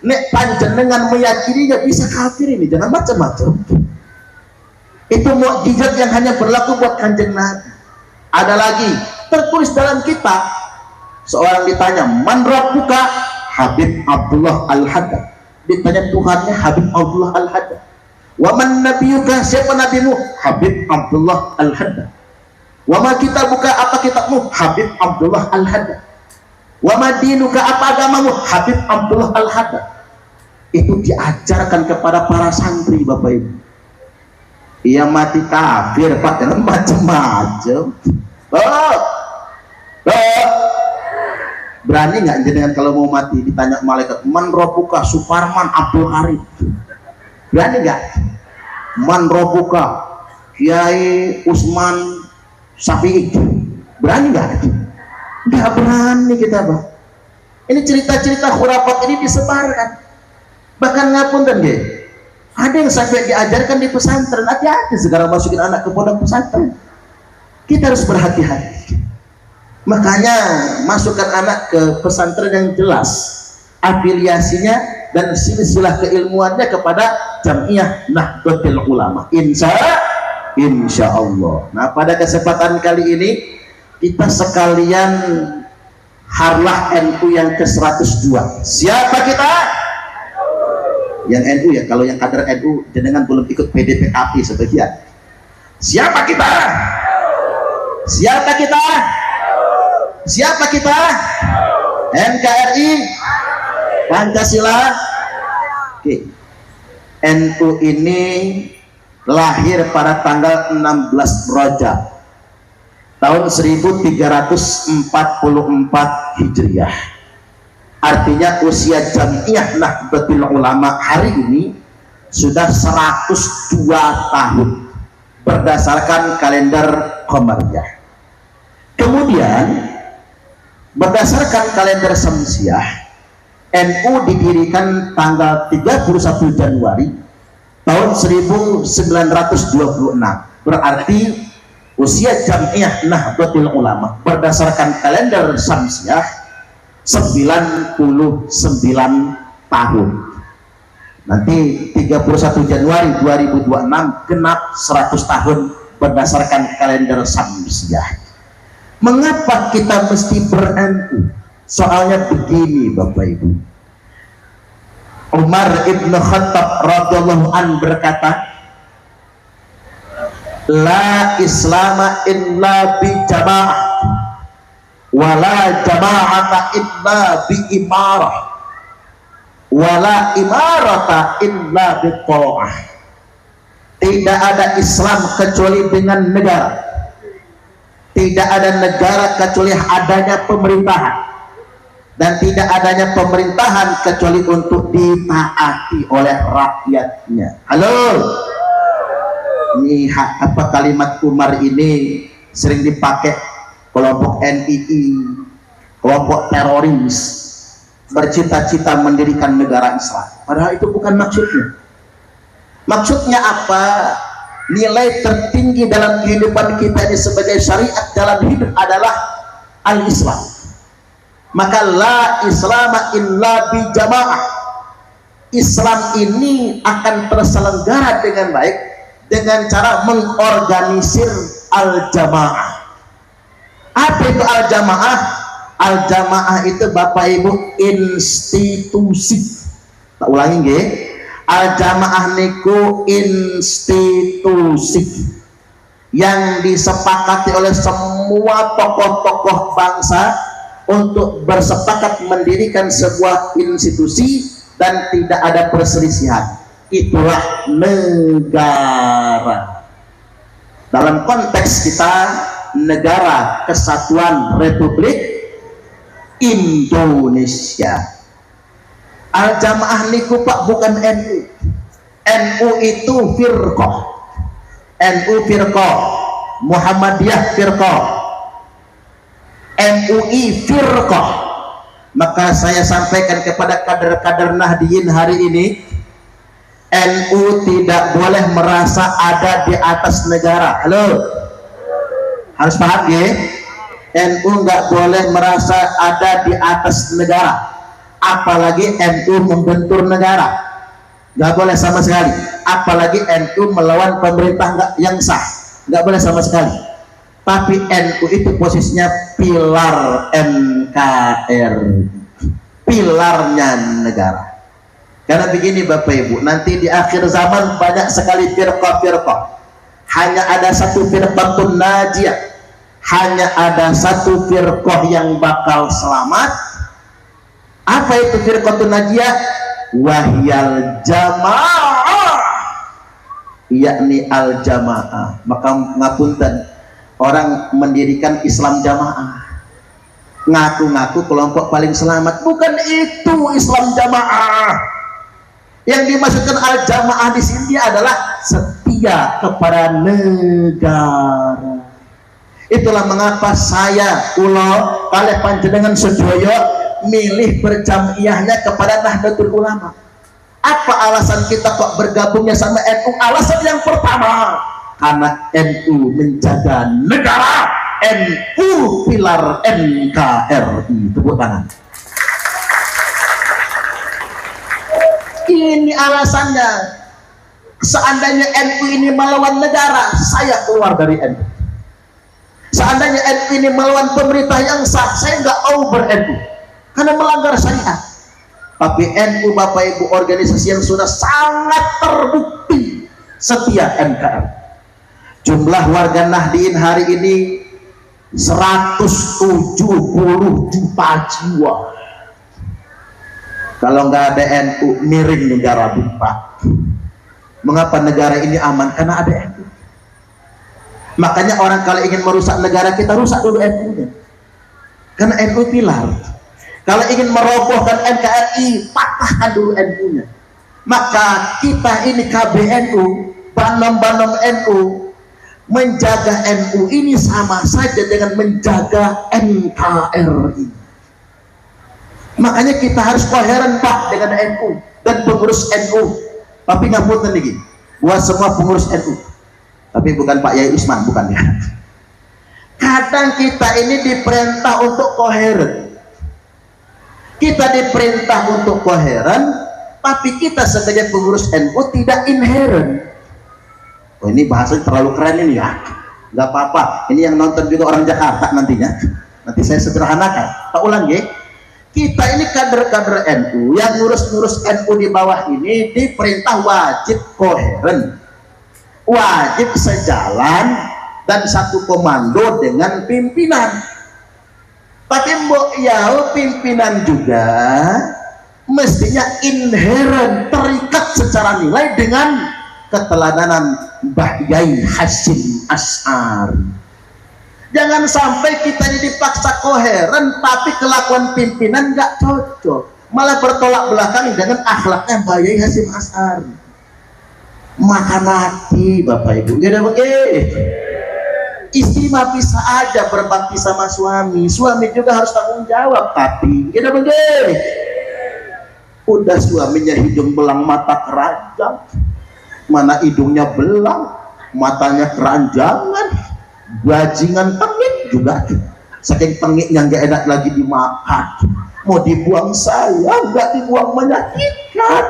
nek panjenengan meyakininya bisa kafir ini, jangan macam-macam. Itu mukjizat yang hanya berlaku buat Kanjeng Nabi. Ada lagi tertulis dalam kitab, seorang ditanya, man rabbuka? Habib Abdullah Al-Haddad. Ditanya Tuhannya, Habib Abdullah Al-Haddad. Wa man nabiyuka? Siapa nabimu? Habib Abdullah Al-Haddad. Wa ma kitabuka? Apa kitabmu? Habib Abdullah Al-Haddad. Wa madinuka? Apa agamamu? Habib Abdullah Al-Haddad. Itu diajarkan kepada para santri Bapak Ibu. Ia mati kafir Pak, jangan macam-macam. Berani nggak jenengan kalau mau mati ditanya malaikat, man robuka? Suparman Abdul Karim. Berani nggak? Man robuka? Kiai Usman Syafi'i. Berani nggak? Nggak berani kita Pak. Ini cerita-cerita khurafat ini disebarkan. Bahkan ngapunten nggih, ada yang sampai diajarkan di pesantren. Hati-hati sekarang masukin anak ke pondok pesantren. Kita harus berhati-hati. Makanya masukkan anak ke pesantren yang jelas. afiliasinya dan silsilah keilmuannya kepada Jam'iyah Nahdlatul Ulama. Insya Allah. Nah, pada kesempatan kali ini kita sekalian harlah NU yang ke-102. Siapa kita? Yang NU ya, kalau yang kader NU jenengan belum ikut PDPKP sebagian. Siapa kita? Siapa kita? Siapa kita? NKRI Pancasila. Oke. NU ini lahir pada tanggal 16 Rajab tahun 1344 Hijriah. Artinya usia Jam'iyah Nahdlatul Ulama hari ini sudah 102 tahun berdasarkan kalender Qamariyah. Kemudian berdasarkan kalender Syamsiah, NU didirikan tanggal 31 Januari tahun 1926. Berarti usia Jam'iyah Nahdlatul Ulama berdasarkan kalender Syamsiah 99 tahun. Nanti 31 Januari 2026 genap 100 tahun berdasarkan kalender Syamsiah. Mengapa kita mesti ber-NU? Soalnya begini Bapak Ibu. Umar ibn Khattab radhiyallahu an berkata, la islama illa bi jama'ah wala jama'ata illa bi imarah wala imarata illa bi ta'ah. Tidak ada Islam kecuali dengan negara, tidak ada negara kecuali adanya pemerintahan, dan tidak adanya pemerintahan kecuali untuk ditaati oleh rakyatnya. Halo, ini apa kalimat Umar ini sering dipakai kelompok NII, kelompok teroris bercita-cita mendirikan negara Islam. Padahal itu bukan maksudnya. Maksudnya apa? Nilai tertinggi dalam kehidupan kita ini sebagai syariat dalam hidup adalah al-Islam. Maka la islama illa bi jamaah. Islam ini akan terselenggara dengan baik dengan cara mengorganisir al-jamaah. Apa itu al-jamaah? Al-jamaah itu Bapak Ibu institusi. Tak ulangi nggih. Al-jamaah niku institusi yang disepakati oleh semua tokoh-tokoh bangsa untuk bersepakat mendirikan sebuah institusi dan tidak ada perselisihan. Itulah negara. Dalam konteks kita, negara Kesatuan Republik Indonesia. Al-jamaah niku Pak bukan NU. NU itu firqah. NU firqah, Muhammadiyah firqah, MUI firqah. Maka saya sampaikan kepada kader-kader Nahdiyin hari ini, NU tidak boleh merasa ada di atas negara. Halo, harus paham ya. NU nggak boleh merasa ada di atas negara, apalagi NU membentur negara, nggak boleh sama sekali. Apalagi NU melawan pemerintah yang sah, nggak boleh sama sekali. Tapi NU itu posisinya pilar NKRI, pilarnya negara. Karena begini Bapak Ibu, nanti di akhir zaman banyak sekali firqah-firqah. Hanya ada satu firqatun najiyah, hanya ada satu firqah yang bakal selamat. Apa itu firqatun najiyah? Wahyal jamaah, yakni al jamaah. Maka ngapunten, orang mendirikan Islam jamaah ngaku-ngaku kelompok paling selamat. Bukan itu Islam jamaah. Yang dimaksudkan al jamaah di sini adalah setia kepada negara. Itulah mengapa saya kula kalih panjenengan sedaya milih berjamiyahnya kepada Nahdlatul Ulama. Apa alasan kita kok bergabungnya sama NU? Alasan yang pertama, karena NU menjaga negara, NU pilar NKRI. Tepuk tangan. Ini alasannya. Seandainya NU ini melawan negara, saya keluar dari NU. Seandainya NU ini melawan pemerintah yang sah, saya nggak mau ber-NU karena melanggar syariat. Tapi NU, Bapak Ibu, organisasi yang sudah sangat terbukti setia NKRI. Jumlah warga Nahdien hari ini 170 juta jiwa. Kalau nggak ada NU, miring negara Bapak. Mengapa negara ini aman? Karena ada NU. Makanya orang kalau ingin merusak negara, kita rusak dulu NU-nya. Karena NU pilar. Kalau ingin merobohkan NKRI, patahkan dulu NU-nya. Maka kita ini KBNU, banom-banom NU, menjaga NU ini sama saja dengan menjaga NKRI. Makanya kita harus koheren Pak dengan NU dan pengurus NU. Tapi ngapunten lagi buat semua pengurus NU, tapi bukan Pak Yai Usman, bukan ya. Kadang kita ini diperintah untuk koheren, kita diperintah untuk koheren, tapi kita sebagai pengurus NU tidak inheren. Oh, ini bahasanya terlalu keren ini ya, nggak apa-apa. Ini yang nonton juga orang Jakarta nantinya, nanti saya sederhanakan. Tak ulang ya. Kita ini kader-kader NU yang ngurus-ngurus NU di bawah ini diperintah wajib koheren, wajib sejalan dan satu komando dengan pimpinan. Tapi mbok yau pimpinan juga mestinya inheren, terikat secara nilai dengan keteladanan Mbah Yai Hasyim Asy'ari. Jangan sampai kita ini dipaksa koheren, tapi kelakuan pimpinan nggak cocok, malah bertolak belakang dengan akhlaknya Mbah Yai Hasyim Asy'ari. Makan hati Bapak Ibu, gak ada begitu. Istri mah bisa aja berbakti sama suami, suami juga harus tanggung jawab, tapi gak ada begitu. Udah suaminya hidung belang mata keranjang, mana hidungnya belang, matanya keranjangan, bajingan tengik juga, saking tengiknya nggak enak lagi dimakan, mau dibuang saya nggak dibuang, menyakitkan.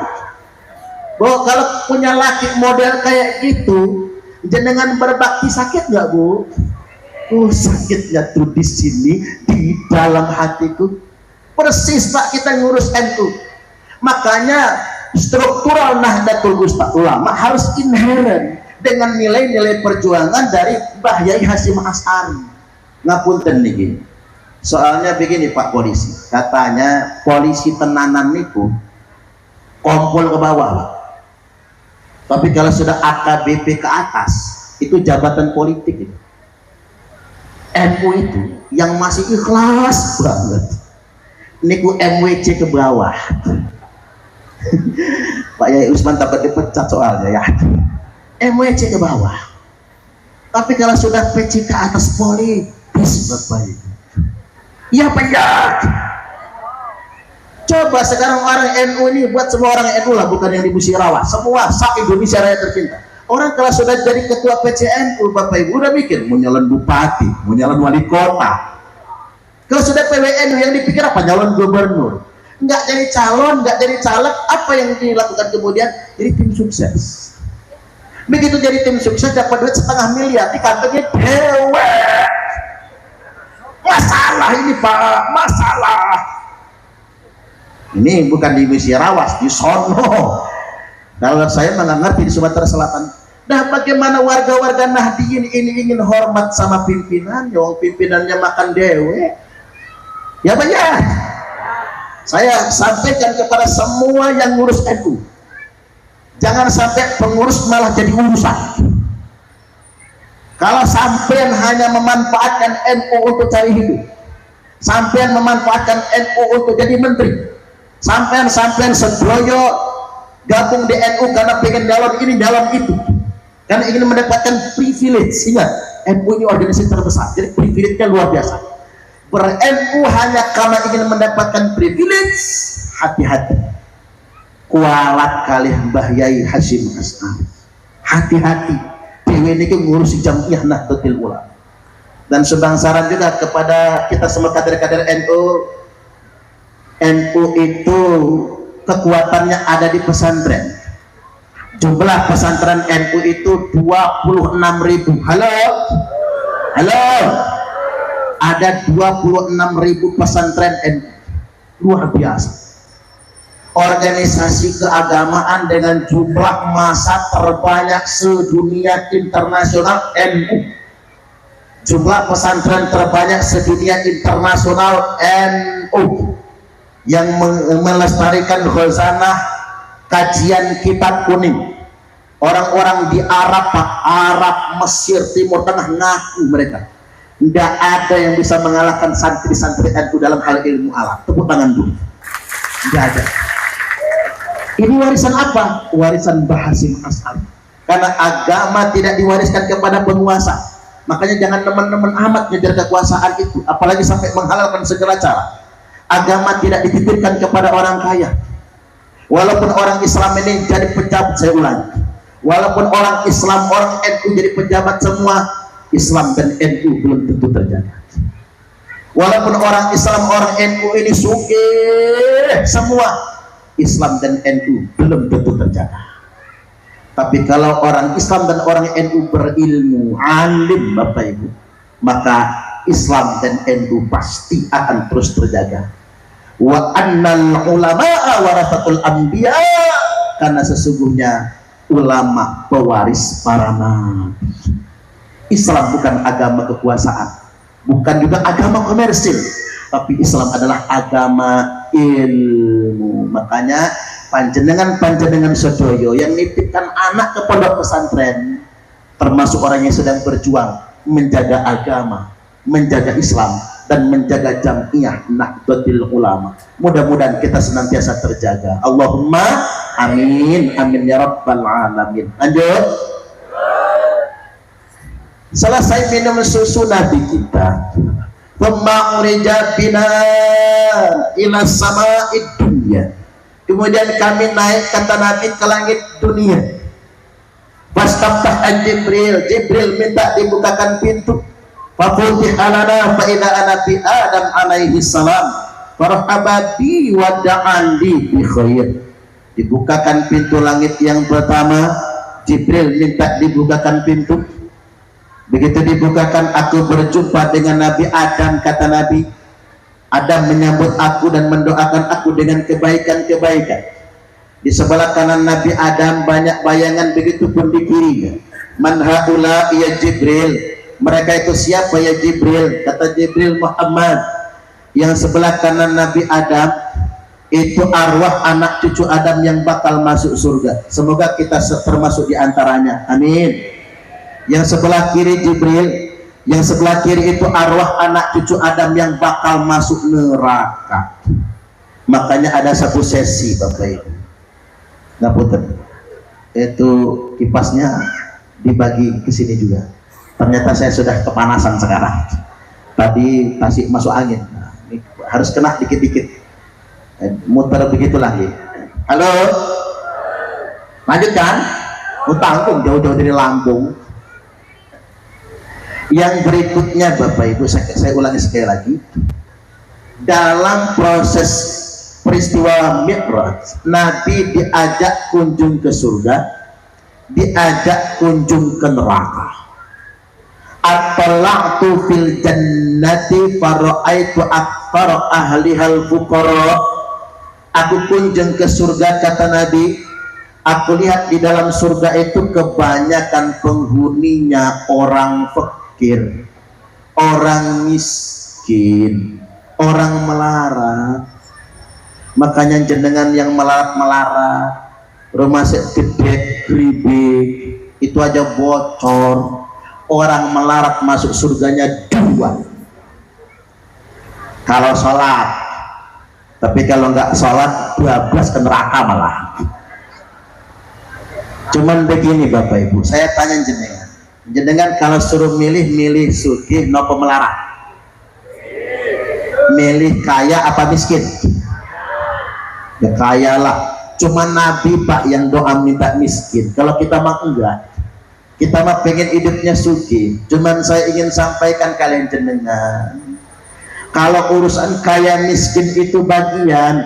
Bahwa kalau punya laki model kayak gitu, jenengan berbakti sakit nggak Bu? Oh, sakitnya tuh di sini, di dalam hatiku. Persis Pak, kita ngurus NU. Makanya struktural Nahdlatul Ulama harus inheren dengan nilai-nilai perjuangan dari Mbah Yai Hasyim Asy'ari. Ngapunten nih, soalnya begini Pak Polisi, katanya polisi tenanan niku kompol ke bawah Pak. Tapi kalau sudah AKBP ke atas, itu jabatan politik itu. NU itu yang masih ikhlas banget niku MWC ke bawah. Pak Yai Usman takut dipecat soalnya ya. MWC ke bawah, tapi kalau sudah PC ke atas politis Bapak Ibu, ya penjat. Coba sekarang orang NU ini, buat semua orang NU lah, bukan yang di Musyawarah, semua sak Indonesia raya tercinta. Orang kalau sudah jadi ketua PCNU Bapak Ibu udah mikir mau nyalon bupati, mau nyalon wali kota. Kalau sudah PWNU yang dipikir apa? Nyalon gubernur. Nggak jadi calon, nggak jadi caleg, apa yang dilakukan kemudian? Jadi tim sukses. Begitu jadi tim sukses dapat duit 500 miliar di kantongnya dewe. Masalah ini Pak, masalah. Ini bukan di Musyawarah, di sono. Kalau saya mengerti di Sumatera Selatan. Nah, bagaimana warga-warga Nahdien ini ingin hormat sama pimpinan, yang pimpinannya makan dewe? Ya banyak. Saya sampaikan kepada semua yang ngurus NU. Jangan sampai pengurus malah jadi urusan. Kalau sampean hanya memanfaatkan NU untuk cari hidup, sampean memanfaatkan NU untuk jadi menteri, sampean sedroyo gabung di NU karena pengen nyalon ini nyalon itu, karena ingin mendapatkan privilege. Ingat, NU ini organisasi terbesar, jadi privilege-nya luar biasa. Ber-NU hanya karena ingin mendapatkan privilege, hati-hati. Kualat kali Mbah Yai Hasyim Asy'ari. Hati-hati, dewe ini ngurusi Jam'iyah Nahdlatul Ulama. Dan sebangsaran juga kepada kita semua kader-kader NU. NU itu kekuatannya ada di pesantren. Jumlah pesantren NU itu 26.000. Halo, ada 26.000 pesantren NU. Luar biasa. Organisasi keagamaan dengan jumlah massa terbanyak sedunia internasional NU. Jumlah pesantren terbanyak sedunia internasional NU, yang melestarikan khazanah kajian kitab kuning. Orang-orang di Arab, Mesir, Timur Tengah ngaku mereka tidak ada yang bisa mengalahkan santri-santri NU dalam hal ilmu alam. Tepuk tangan dulu. Tidak ada. Ini warisan apa? Warisan Bahasim Ash'ari. Karena agama tidak diwariskan kepada penguasa. Makanya jangan teman-teman amat ngejar kekuasaan itu, apalagi sampai menghalalkan segala cara. Agama tidak dititipkan kepada orang kaya. Walaupun orang Islam ini jadi pejabat, saya ulangi, walaupun orang Islam, orang NU jadi pejabat semua, Islam dan NU belum tentu terjaga. Walaupun orang Islam, orang NU ini sugih semua, Islam dan NU belum tentu terjaga. Tapi kalau orang Islam dan orang NU berilmu, alim Bapak Ibu, maka Islam dan NU pasti akan terus terjaga. Wa annal ulama'a warathatul anbiya, karena sesungguhnya ulama pewaris para nabi. Islam bukan agama kekuasaan, bukan juga agama komersil, tapi Islam adalah agama ilmu. Makanya panjenengan sedoyo yang nitipkan anak ke pondok pesantren, termasuk orang yang sedang berjuang menjaga agama, menjaga Islam, dan menjaga Jam'iyah Nahdlatul Ulama. Mudah-mudahan kita senantiasa terjaga. Allahumma amin, amin ya rabbal alamin. Lanjut. Selesai minum susu Nabi kita, thumma urija bina ila sama'id dunya, kemudian kami naik, kata Nabi, ke langit dunia. Fastaftah Jibril minta dibukakan pintu. Fafutih alana fa'idha anabi Adam alaihi salam farhaba bi wa da'andi bi khair. Dibukakan pintu langit yang pertama, Jibril minta dibukakan pintu. Begitu dibukakan, aku berjumpa dengan Nabi Adam. Kata Nabi, Adam menyambut aku dan mendoakan aku dengan kebaikan-kebaikan. Di sebelah kanan Nabi Adam banyak bayangan, begitu pun di kirinya. Man haula ya Jibril, mereka itu siapa ya Jibril? Kata Jibril, Muhammad. Yang sebelah kanan Nabi Adam itu arwah anak cucu Adam yang bakal masuk surga. Semoga kita termasuk di antaranya, amin. Yang sebelah kiri Jibril, yang sebelah kiri itu arwah anak cucu Adam yang bakal masuk neraka. Makanya ada satu sesi Bapak Ibu, ngapunten, itu kipasnya dibagi ke sini juga. Ternyata saya sudah kepanasan sekarang. Tadi kasih masuk angin. Nah, ini harus kena dikit-dikit. Muter begitu lagi. Halo, lanjutkan. Tanggung jauh-jauh dari Lampung. Yang berikutnya Bapak Ibu, saya ulangi sekali lagi. Dalam proses peristiwa Mi'raj, Nabi diajak kunjung ke surga, diajak kunjung ke neraka. At-tala'tu fil jannati fara'aitu aktsara ahlihal fuqara. Aku kunjung ke surga, kata Nabi, aku lihat di dalam surga itu kebanyakan penghuninya orang fakir, orang miskin, orang melarat. Makanya jenengan yang melarat-melarat, rumah gede, kribik, itu aja bocor. Orang melarat masuk surganya 2 kalau sholat, tapi kalau nggak sholat 12 ke neraka malah. Cuman begini Bapak Ibu, saya tanya jenengan kalau suruh milih sugih nopo melarat, milih kaya apa miskin? Ya kaya lah. Cuman Nabi Pak yang doa minta miskin, kalau kita mah enggak. Kita mah pengen hidupnya sugih. Cuman saya ingin sampaikan kalian jenengan, kalau urusan kaya miskin itu bagian,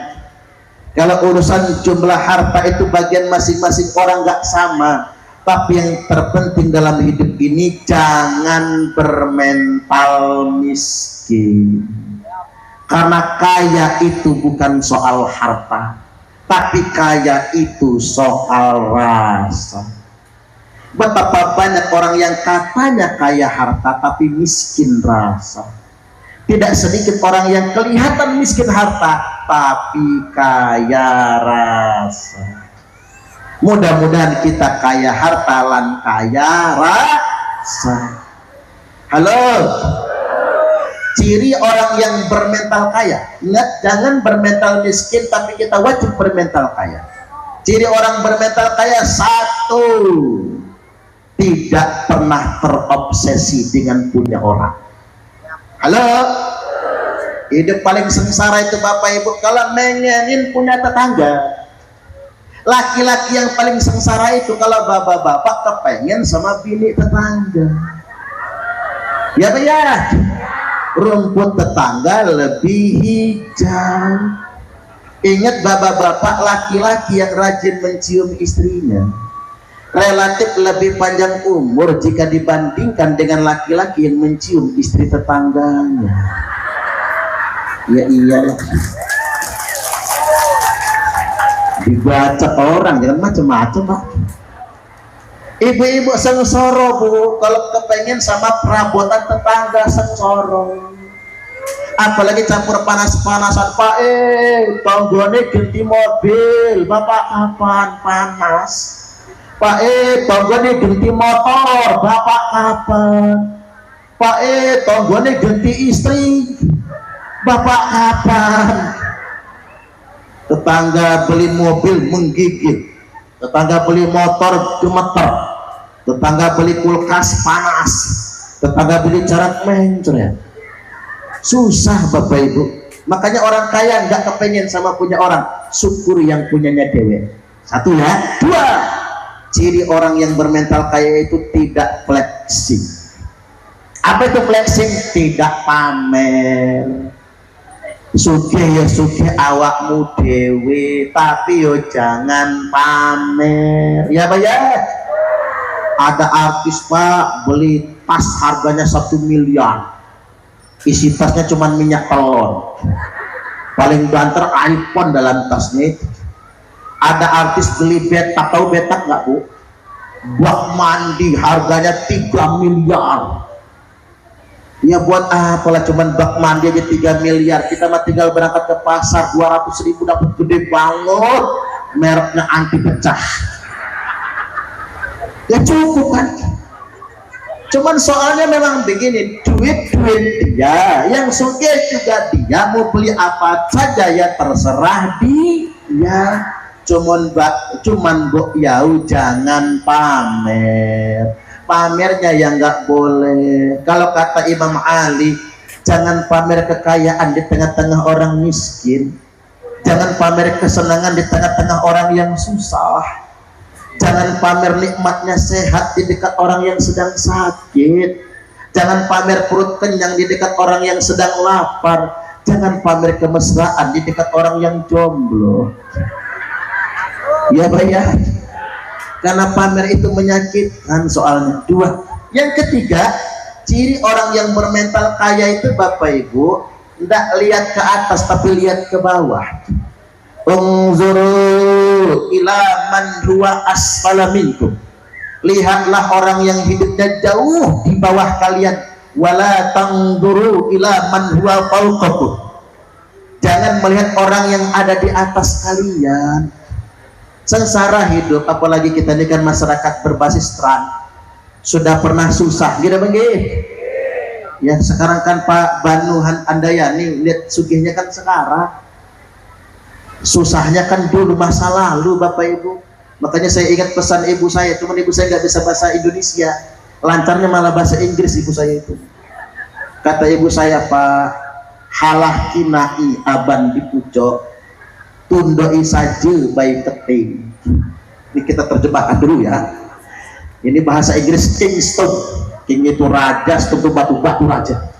Kalau urusan jumlah harta itu bagian masing-masing orang nggak sama, tapi yang terpenting dalam hidup ini jangan bermental miskin. Karena kaya itu bukan soal harta, tapi kaya itu soal rasa. Betapa banyak orang yang katanya kaya harta tapi miskin rasa. Tidak sedikit orang yang kelihatan miskin harta tapi kaya rasa. Mudah-mudahan kita kaya harta lan kaya rasa. Halo. Ciri orang yang bermental kaya, ingat, jangan bermental miskin, tapi kita wajib bermental kaya. Ciri orang bermental kaya, satu, tidak pernah terobsesi dengan punya orang. Halo, hidup paling sengsara itu Bapak Ibu kalau mengenin punya tetangga. Laki-laki yang paling sengsara itu kalau bapak-bapak kepengen sama bini tetangga. Ya Pak ya, rumput tetangga lebih hijau. Ingat bapak-bapak, laki-laki yang rajin mencium istrinya relatif lebih panjang umur jika dibandingkan dengan laki-laki yang mencium istri tetangganya. Ya iyalah, dibaca orang, jangan macam-macam Pak. Ibu-ibu sengsoro Bu, kalau kepengen sama perabotan tetangga sengsoro. Apalagi campur panas-panasan, Pak tonggone ganti mobil, Bapak kapan panas? Pak tonggone ganti motor, Bapak kapan? Pak tonggone ganti istri, Bapak kapan? Tetangga beli mobil menggigit, tetangga beli motor gemeter, tetangga beli kulkas panas, tetangga beli jarak mencret. Susah Bapak Ibu. Makanya orang kaya nggak kepengen sama punya orang, syukur yang punyanya dewe. Satu ya. Dua, ciri orang yang bermental kaya itu tidak flexing. Apa itu flexing? Tidak pamer. Sugih ya sugih awakmu dewe, tapi yo jangan pamer. Ya Pak ya. Ada artis Pak beli tas harganya 1 miliar, isi tasnya cuma minyak telur, paling banter iPhone dalam tasnya. Ada artis beli betak, tahu betak nggak Bu? Bak mandi harganya 3 miliar. Ya buat apalah cuman bak mandi aja 3 miliar, kita mah tinggal berangkat ke pasar 200.000 dapat gede banget, mereknya anti pecah. Ya cukup kan. Cuman soalnya memang begini, duit dia, yang sugih juga dia, mau beli apa saja ya terserah dia. Cuman Mbok Yau jangan pamer. Pamernya yang nggak boleh. Kalau kata Imam Ali, jangan pamer kekayaan di tengah-tengah orang miskin, jangan pamer kesenangan di tengah-tengah orang yang susah, jangan pamer nikmatnya sehat di dekat orang yang sedang sakit, jangan pamer perut kenyang di dekat orang yang sedang lapar, jangan pamer kemesraan di dekat orang yang jomblo. Ya Pak ya, karena pamer itu menyakitkan soalnya. Dua. Yang ketiga, ciri orang yang bermental kaya itu Bapak Ibu, tidak lihat ke atas tapi lihat ke bawah. Unzuru ila man huwa asfala minkum. Lihatlah orang yang hidupnya jauh di bawah kalian. Wala tanzuru ila man huwa fawqakum. Jangan melihat orang yang ada di atas kalian. Sengsara hidup, apalagi kita ini kan masyarakat berbasis trans, sudah pernah susah gitu begitu ya. Sekarang kan Pak Banuhan Andayani lihat sugihnya kan sekarang, susahnya kan dulu masa lalu Bapak Ibu. Makanya saya ingat pesan ibu saya, cuman ibu saya nggak bisa bahasa Indonesia, lancarnya malah bahasa Inggris ibu saya itu. Kata ibu saya, Pak, halah kinai aban di pucuk, tundoi saja bayi keting. Ini kita terjemahkan dulu ya. Ini bahasa Inggris Kingston. King itu raja, stone itu batu raja.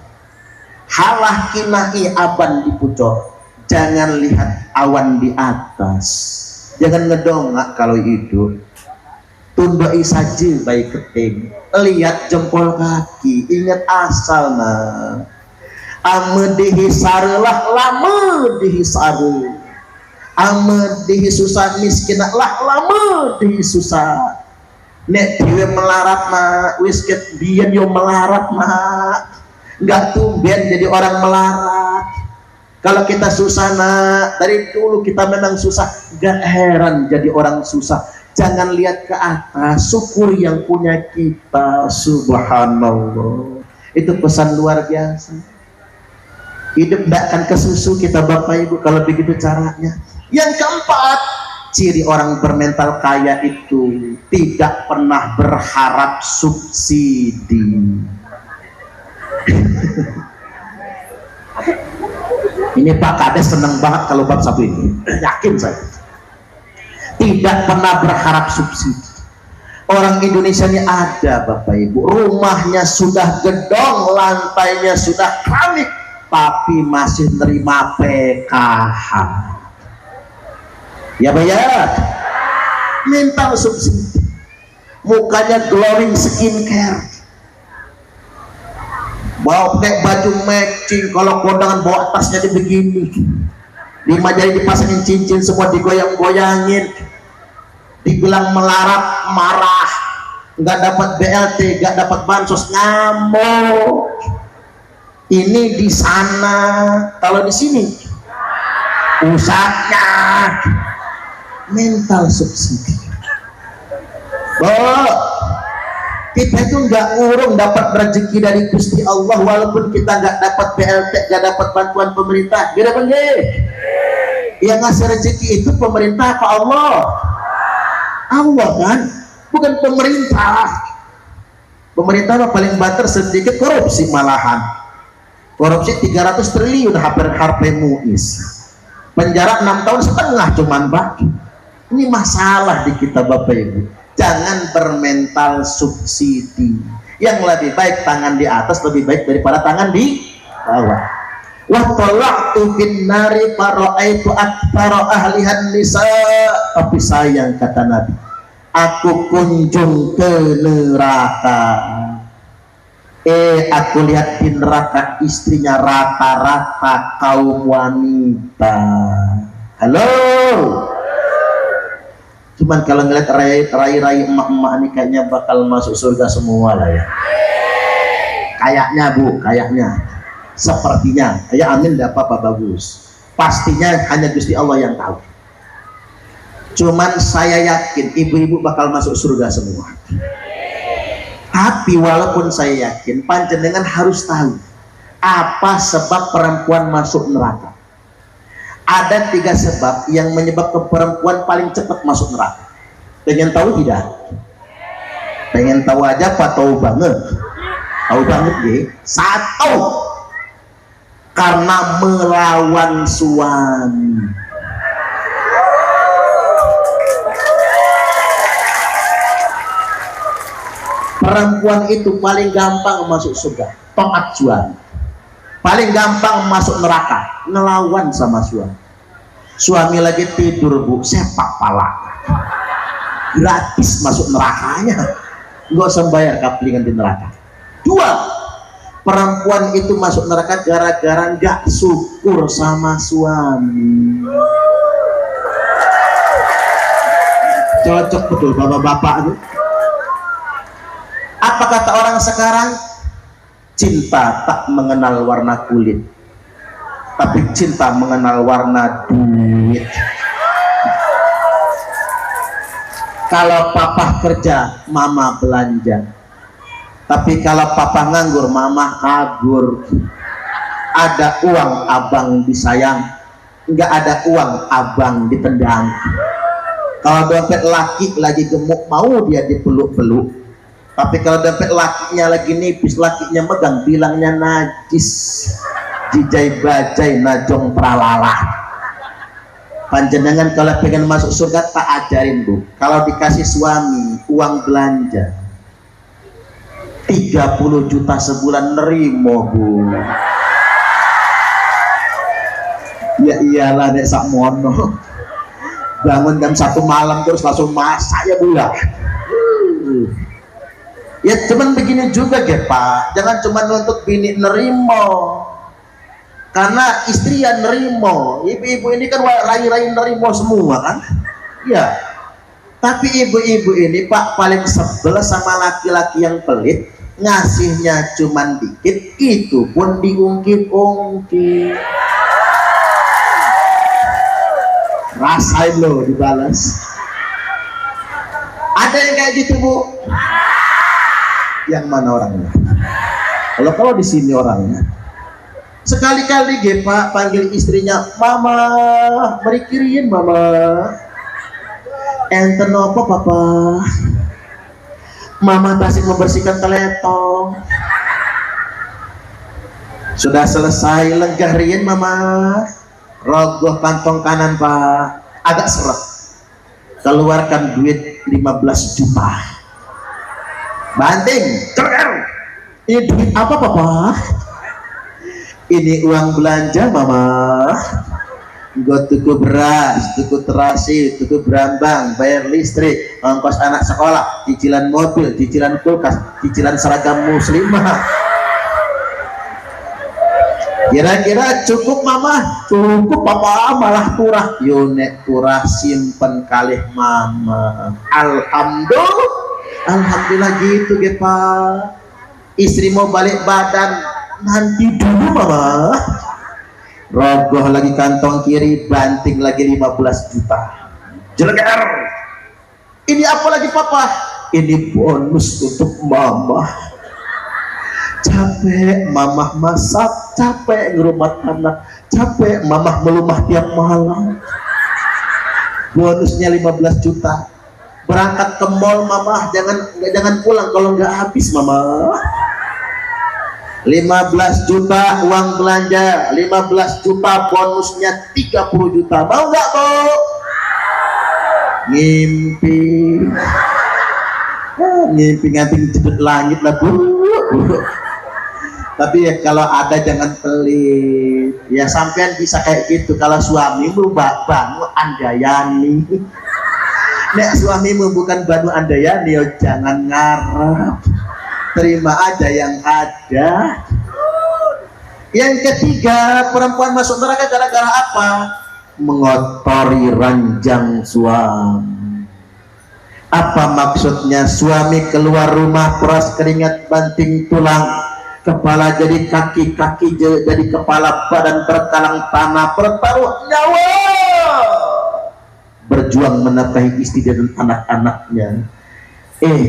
Halah kinai aban di pucuk, Jangan lihat awan di atas, jangan ngedongak kalau hidup. Tundai saja baik keting, lihat jempol kaki, ingat asal nah. Ame dihisarelah lama dihisare, ame dihisusah miskin lah lama dihisusah. Nek diwe melarat na wis ket biyen yo melarat na, nggak tumben jadi orang melarat. Kalau kita susah nak, dari dulu kita memang susah, gak heran jadi orang susah. Jangan lihat ke atas, syukur yang punya kita. Subhanallah, itu pesan luar biasa. Hidup tidak akan kesusu kita Bapak Ibu kalau begitu caranya. Yang keempat, ciri orang bermental kaya itu tidak pernah berharap subsidi. Ini Pak Kades senang banget kalau bab satu ini, yakin saya. Tidak pernah berharap subsidi. Orang Indonesia ini ada Bapak Ibu, rumahnya sudah gedong, lantainya sudah keramik, tapi masih nerima PKH. Ya bayar, minta subsidi. Mukanya glowing skincare, bawa pakai baju matching, kalau kondangan bawa tasnya di begini, 5 jari dipasangin cincin semua, digoyang-goyangin, dibilang melarat, marah, nggak dapat BLT, nggak dapat bansos, ngamuk. Ini di sana, kalau di sini pusatnya mental subsidi. Kita itu nggak urung dapat rezeki dari Gusti Allah, walaupun kita nggak dapat BLT, nggak dapat bantuan pemerintah. Gila bangge. Yang ngasih rezeki itu pemerintah apa Allah? Allah kan, bukan pemerintah. Pemerintah mah paling banter sedikit korupsi malahan. Korupsi 300 triliun hampir muis. Penjara 6,5 tahun cuman Pak. Ini masalah di kita Bapak Ibu. Jangan bermental subsidi. Yang lebih baik tangan di atas lebih baik daripada tangan di bawah. Wa talaqtu fin nari fara'aitu aktsara ahlihan nisa. Tapi sayang kata Nabi, aku kunjung ke neraka. Aku lihat di neraka istrinya rata-rata kaum wanita. Halo. Cuman kalau ngeliat rai-rai emak-emak ini kayaknya bakal masuk surga semua lah ya. Kayaknya Bu, kayaknya. Sepertinya. Ya amin, tidak apa-apa, bagus. Pastinya hanya Gusti Allah yang tahu. Cuman saya yakin ibu-ibu bakal masuk surga semua. Tapi walaupun saya yakin, panjenengan harus tahu apa sebab perempuan masuk neraka. Ada 3 sebab yang menyebabkan perempuan paling cepat masuk neraka. Pengen tahu tidak? Pengen tahu aja apa tahu banget? Tahu banget ya? 1, karena melawan suami. Perempuan itu paling gampang masuk surga, taat suami. Paling gampang masuk neraka, ngelawan sama suami. Suami lagi tidur Bu, sepak pala, gratis masuk nerakanya, nggak usah bayar kaplingan di neraka. 2, perempuan itu masuk neraka gara-gara nggak syukur sama suami. Cocok betul bapak-bapak itu. Apa kata orang sekarang? Cinta tak mengenal warna kulit, tapi cinta mengenal warna duit. Kalau papa kerja, mama belanja. Tapi kalau papa nganggur, mama kabur. Ada uang, abang disayang. Nggak ada uang, abang ditendang. Kalau dompet laki lagi gemuk, mau dia dipeluk-peluk. Tapi kalau dompet lakinya lagi nipis, lakinya megang, bilangnya najis, jijai bajai najong pralala. Panjenengan kalau pengen masuk surga tak ajarin Bu, kalau dikasih suami uang belanja 30 juta sebulan nerimo Bu. Ya iyalah dek sakmono. Bangun jam 1 malam terus langsung masak ya Bu ya. Ya cuman begini juga ya Pak, jangan cuma nuntut bini nerimo, karena istri yang nerimo. Ibu-ibu ini kan rai-rai nerimo semua kan ya, tapi ibu-ibu ini Pak paling sebel sama laki-laki yang pelit, ngasihnya cuman dikit, itu pun diungkit-ungkit. Rasain loh dibalas. Ada yang kayak gitu Bu? Yang mana orangnya? Kalau di sini orangnya. Sekali-kali ge Pak panggil istrinya, mama, berikirin mama. Enten apa papa? Mama masih membersihkan teletong. Sudah selesai lenggahrin mama. Rogoh kantong kanan Pak, agak seret. Keluarkan duit 15 juta. Banting, ceker. Ini duit apa papa? Ini uang belanja mama. Gue tuku beras, tuku terasi, tuku berambang, bayar listrik, ongkos anak sekolah, cicilan mobil, cicilan kulkas, cicilan seragam muslimah. Kira-kira cukup mama? Cukup papa, malah kurang. Yonek kurang simpen kalih mama. Alhamdulillah gitu ge Pak. Istri mau balik badan, nanti dulu mama. Rogoh lagi kantong kiri, banting lagi 15 juta. Jeleger. Ini apa lagi papa? Ini bonus untuk mama. Capek mamah masak, capek ngerumat anak, capek mamah melumah tiap malam. Bonusnya 15 juta. Berangkat ke mall mamah, jangan pulang kalau nggak habis mama. 15 juta uang belanja, 15 juta bonusnya 30 juta. Mau nggak Bu? Ngimpi. Ngimpi nganting jemput langit lah Bu. Tapi ya kalau ada jangan pelit ya, sampean bisa kayak gitu. Kalau suamimu Banu Andayani, nek suamimu bukan Banu Andayani, ya jangan ngarep, terima aja yang ada. Yang ketiga, perempuan masuk neraka gara-gara apa? Mengotori ranjang suami. Apa maksudnya? Suami keluar rumah peras keringat banting tulang, kepala jadi kaki, kaki jadi kepala, badan berkalang tanah, bertaruh nyawa berjuang menafkahi istri dan anak-anaknya.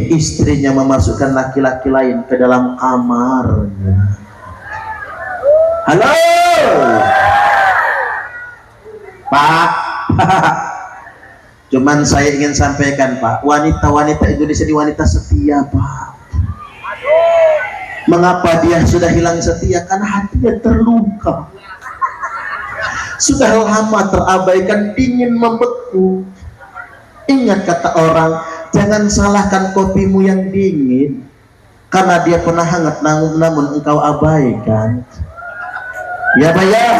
Istrinya memasukkan laki-laki lain ke dalam kamarnya. Halo Pak. Cuman saya ingin sampaikan Pak, wanita-wanita Indonesia ini wanita setia Pak. Mengapa dia sudah hilang setia? Karena hatinya terluka, sudah lama terabaikan, dingin membeku. Ingat kata orang, jangan salahkan kopimu yang dingin karena dia pernah hangat, namun engkau abaikan. Ya Pak ya.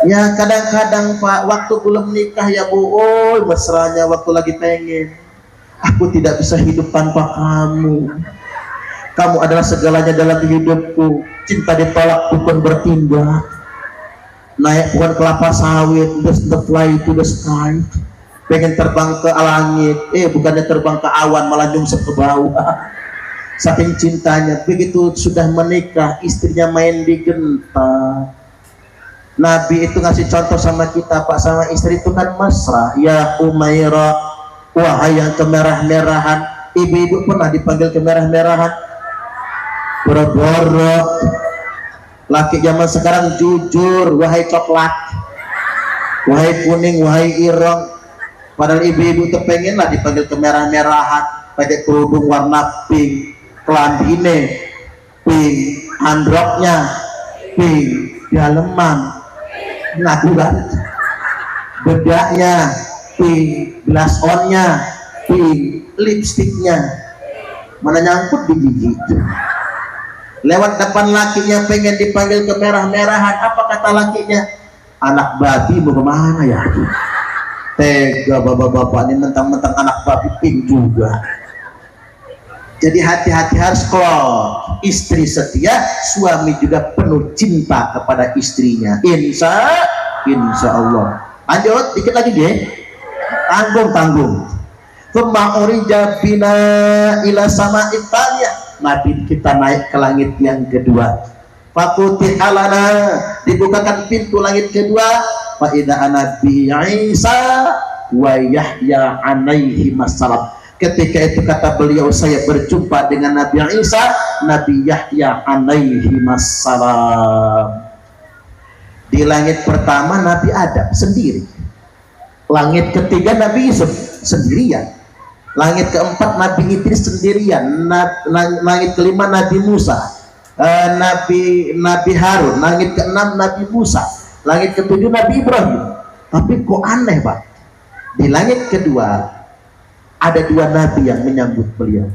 Ya kadang-kadang Pak, waktu belum nikah ya Bu, mesranya waktu lagi pengen. Aku tidak bisa hidup tanpa kamu. Kamu adalah segalanya dalam hidupku. Cinta ditolak bukan bertindak. Naik pohon kelapa sawit, just the fly to the sky. Pengen terbang ke langit, bukannya terbang ke awan, malah nyungsep ke bawah. Saking cintanya, begitu sudah menikah, istrinya main di genta. Nabi itu ngasih contoh sama kita Pak, sama istri itu kan mesra. Ya Umairah, wahai yang kemerah-merahan. Ibu-ibu pernah dipanggil kemerah-merahan? Boro-boro. Laki zaman sekarang jujur, wahai coklat, wahai kuning, wahai ireng. Padahal ibu-ibu tuh pengen lah dipanggil kemerah-merahan, pakai kerudung warna pink, kelambine pink, handroknya pink, daleman natural, bedaknya pink, blush onnya pink, lipstiknya mana nyangkut di gigi. Lewat depan lakinya pengen dipanggil ke merah-merahan, apa kata lakinya? Anak babi mau kemana ya? Tega bapak-bapak ini mentang-mentang anak babi pink juga. Jadi hati-hati, harus klop. Istri setia, suami juga penuh cinta kepada istrinya. Insya Allah. Lanjut dikit lagi deh. Tanggung. Thumma urija bina ila sama Italia. Nabi kita naik ke langit yang kedua. Fakutih alana, dibukakan pintu langit kedua. Fa idza Nabi Isa wa Yahya alaihi wassalam. Ketika itu kata beliau, saya berjumpa dengan Nabi Isa, Nabi Yahya alaihi wassalam. Di langit pertama Nabi Adam sendiri, langit ketiga Nabi Yusuf sendirian, langit keempat Nabi Idris sendirian, langit kelima Nabi Musa, Nabi Harun, langit keenam Nabi Musa, langit ketujuh Nabi Ibrahim. Tapi kok aneh Pak, di langit kedua ada dua nabi yang menyambut beliau,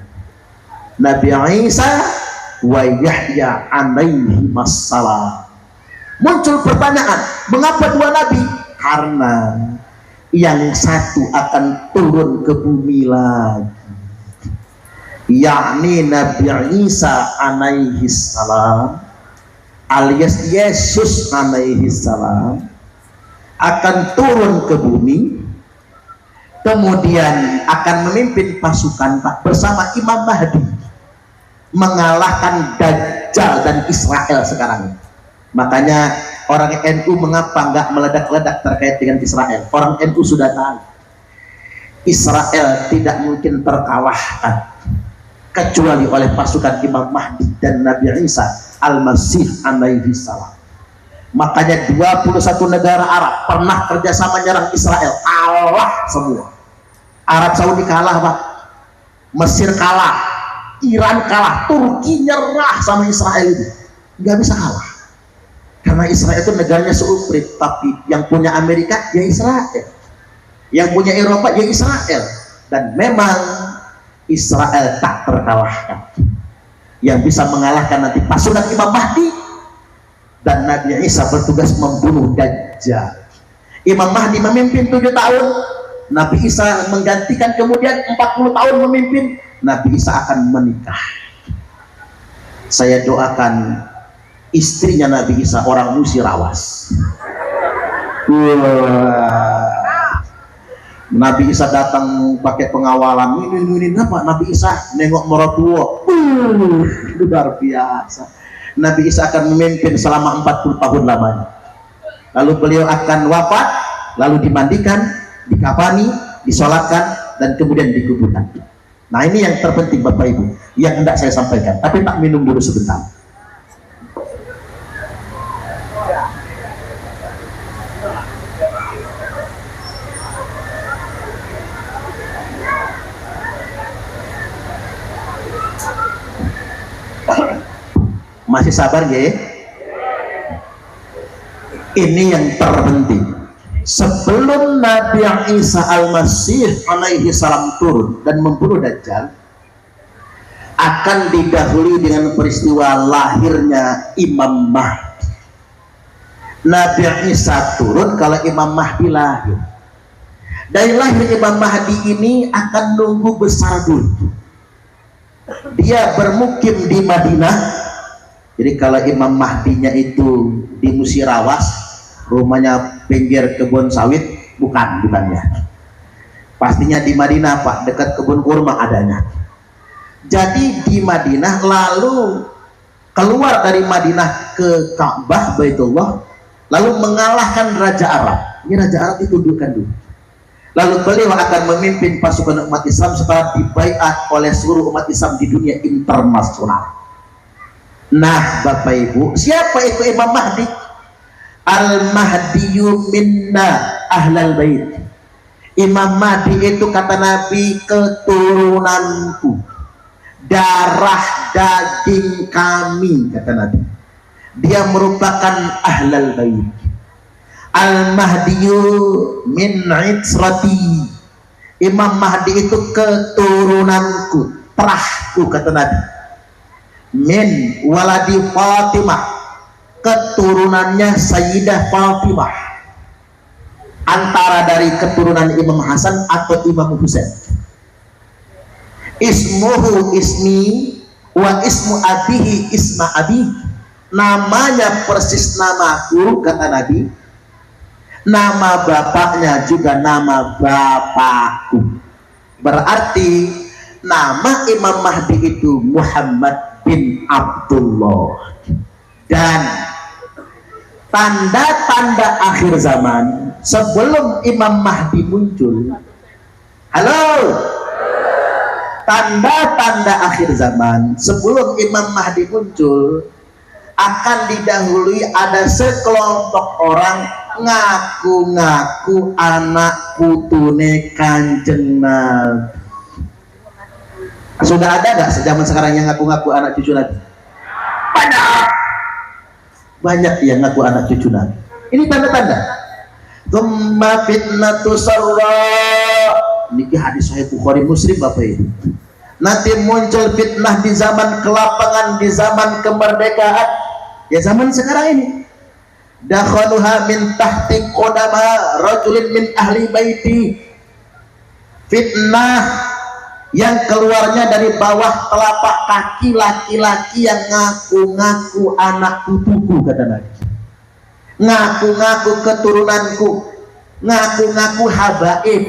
Nabi Isa wa Yahya alaihi wassalam. Muncul pertanyaan, mengapa dua nabi? Karena yang satu akan turun ke bumi lagi, yakni Nabi Isa alaihi salam alias Yesus alaihi salam akan turun ke bumi, kemudian akan memimpin pasukan Pak bersama Imam Mahdi mengalahkan Dajjal dan Israel sekarang. Makanya orang NU mengapa nggak meledak-ledak terkait dengan Israel? Orang NU sudah tahu Israel tidak mungkin terkalahkan kecuali oleh pasukan Imam Mahdi dan Nabi Isa Al-Masih alaihi salam. Makanya 21 negara Arab pernah kerjasama nyerang Israel, kalah semua. Arab Saudi kalah Pak, Mesir kalah, Iran kalah, Turki nyerah sama Israel itu, nggak bisa kalah. Karena Israel itu negaranya seuprit, tapi yang punya Amerika ya Israel, yang punya Eropa ya Israel, dan memang Israel tak terkalahkan. Yang bisa mengalahkan nanti pasukan Imam Mahdi dan Nabi Isa bertugas membunuh Dajjal. Imam Mahdi memimpin 7 tahun, Nabi Isa menggantikan, kemudian 40 tahun memimpin. Nabi Isa akan menikah. Saya doakan istrinya Nabi Isa orang Musirawas. Nabi Isa datang pakai pengawalan, ini apa? Nabi Isa nengok mertua, luar biasa. Nabi Isa akan memimpin selama 40 tahun lamanya. Lalu beliau akan wafat, lalu dimandikan, dikafani, disolatkan, dan kemudian dikuburkan. Nah ini yang terpenting Bapak Ibu yang hendak saya sampaikan, tapi tak minum dulu sebentar. Masih sabar ya? Ini yang terpenting. Sebelum Nabi Isa Al-Masih alaihi salam turun dan membunuh Dajjal, akan didahului dengan peristiwa lahirnya Imam Mahdi. Nabi Isa turun kalau Imam Mahdi lahir. Dari lahir Imam Mahdi ini akan nunggu besar dulu. Dia bermukim di Madinah. Jadi kalau Imam Mahdinya itu di Musirawas, rumahnya pinggir kebun sawit, bukannya. Pastinya di Madinah Pak, dekat kebun kurma adanya. Jadi di Madinah, lalu keluar dari Madinah ke Ka'bah Baitullah, lalu mengalahkan Raja Arab. Ini Raja Arab ditundukkan dulu. Lalu beliau akan memimpin pasukan umat Islam setelah dibaiat oleh seluruh umat Islam di dunia internasional. Nah Bapak Ibu, siapa itu Imam Mahdi? Al-Mahdiyu minna ahlal bait. Imam Mahdi itu kata Nabi keturunanku, darah daging kami, kata Nabi. Dia merupakan ahlal bait. Al-Mahdiyu min itsrati. Imam Mahdi itu keturunanku, terahku, kata Nabi. min waladi Fatimah, keturunannya Sayyidah Fatimah, antara dari keturunan Imam Hasan atau Imam Husain. Ismuhu ismi wa ismu abihi isma abi, namanya persis namaku kata Nabi, nama bapaknya juga nama bapakku. Berarti nama Imam Mahdi itu Muhammad bin Abdullah. Dan tanda-tanda akhir zaman sebelum Imam Mahdi muncul, halo, tanda-tanda akhir zaman sebelum Imam Mahdi muncul akan didahului ada sekelompok orang ngaku-ngaku anak putune Kanjeng Nabi. Sudah ada nggak sejaman sekarang yang ngaku-ngaku anak cucu Nabi? Banyak yang ngaku anak cucu Nabi. Ini tanda-tanda. Tsumma fitnatu sarra. Niki hadis Sahih Bukhari Muslim Bapak Ibu. Nanti muncul fitnah di zaman kelapangan, di zaman kemerdekaan. Ya zaman sekarang ini. Dakhaluha min tahti qadama rajulin min ahli baiti. Fitnah yang keluarnya dari bawah telapak kaki laki-laki yang ngaku-ngaku anak putuku kata Nabi, ngaku-ngaku keturunanku, ngaku-ngaku habaib,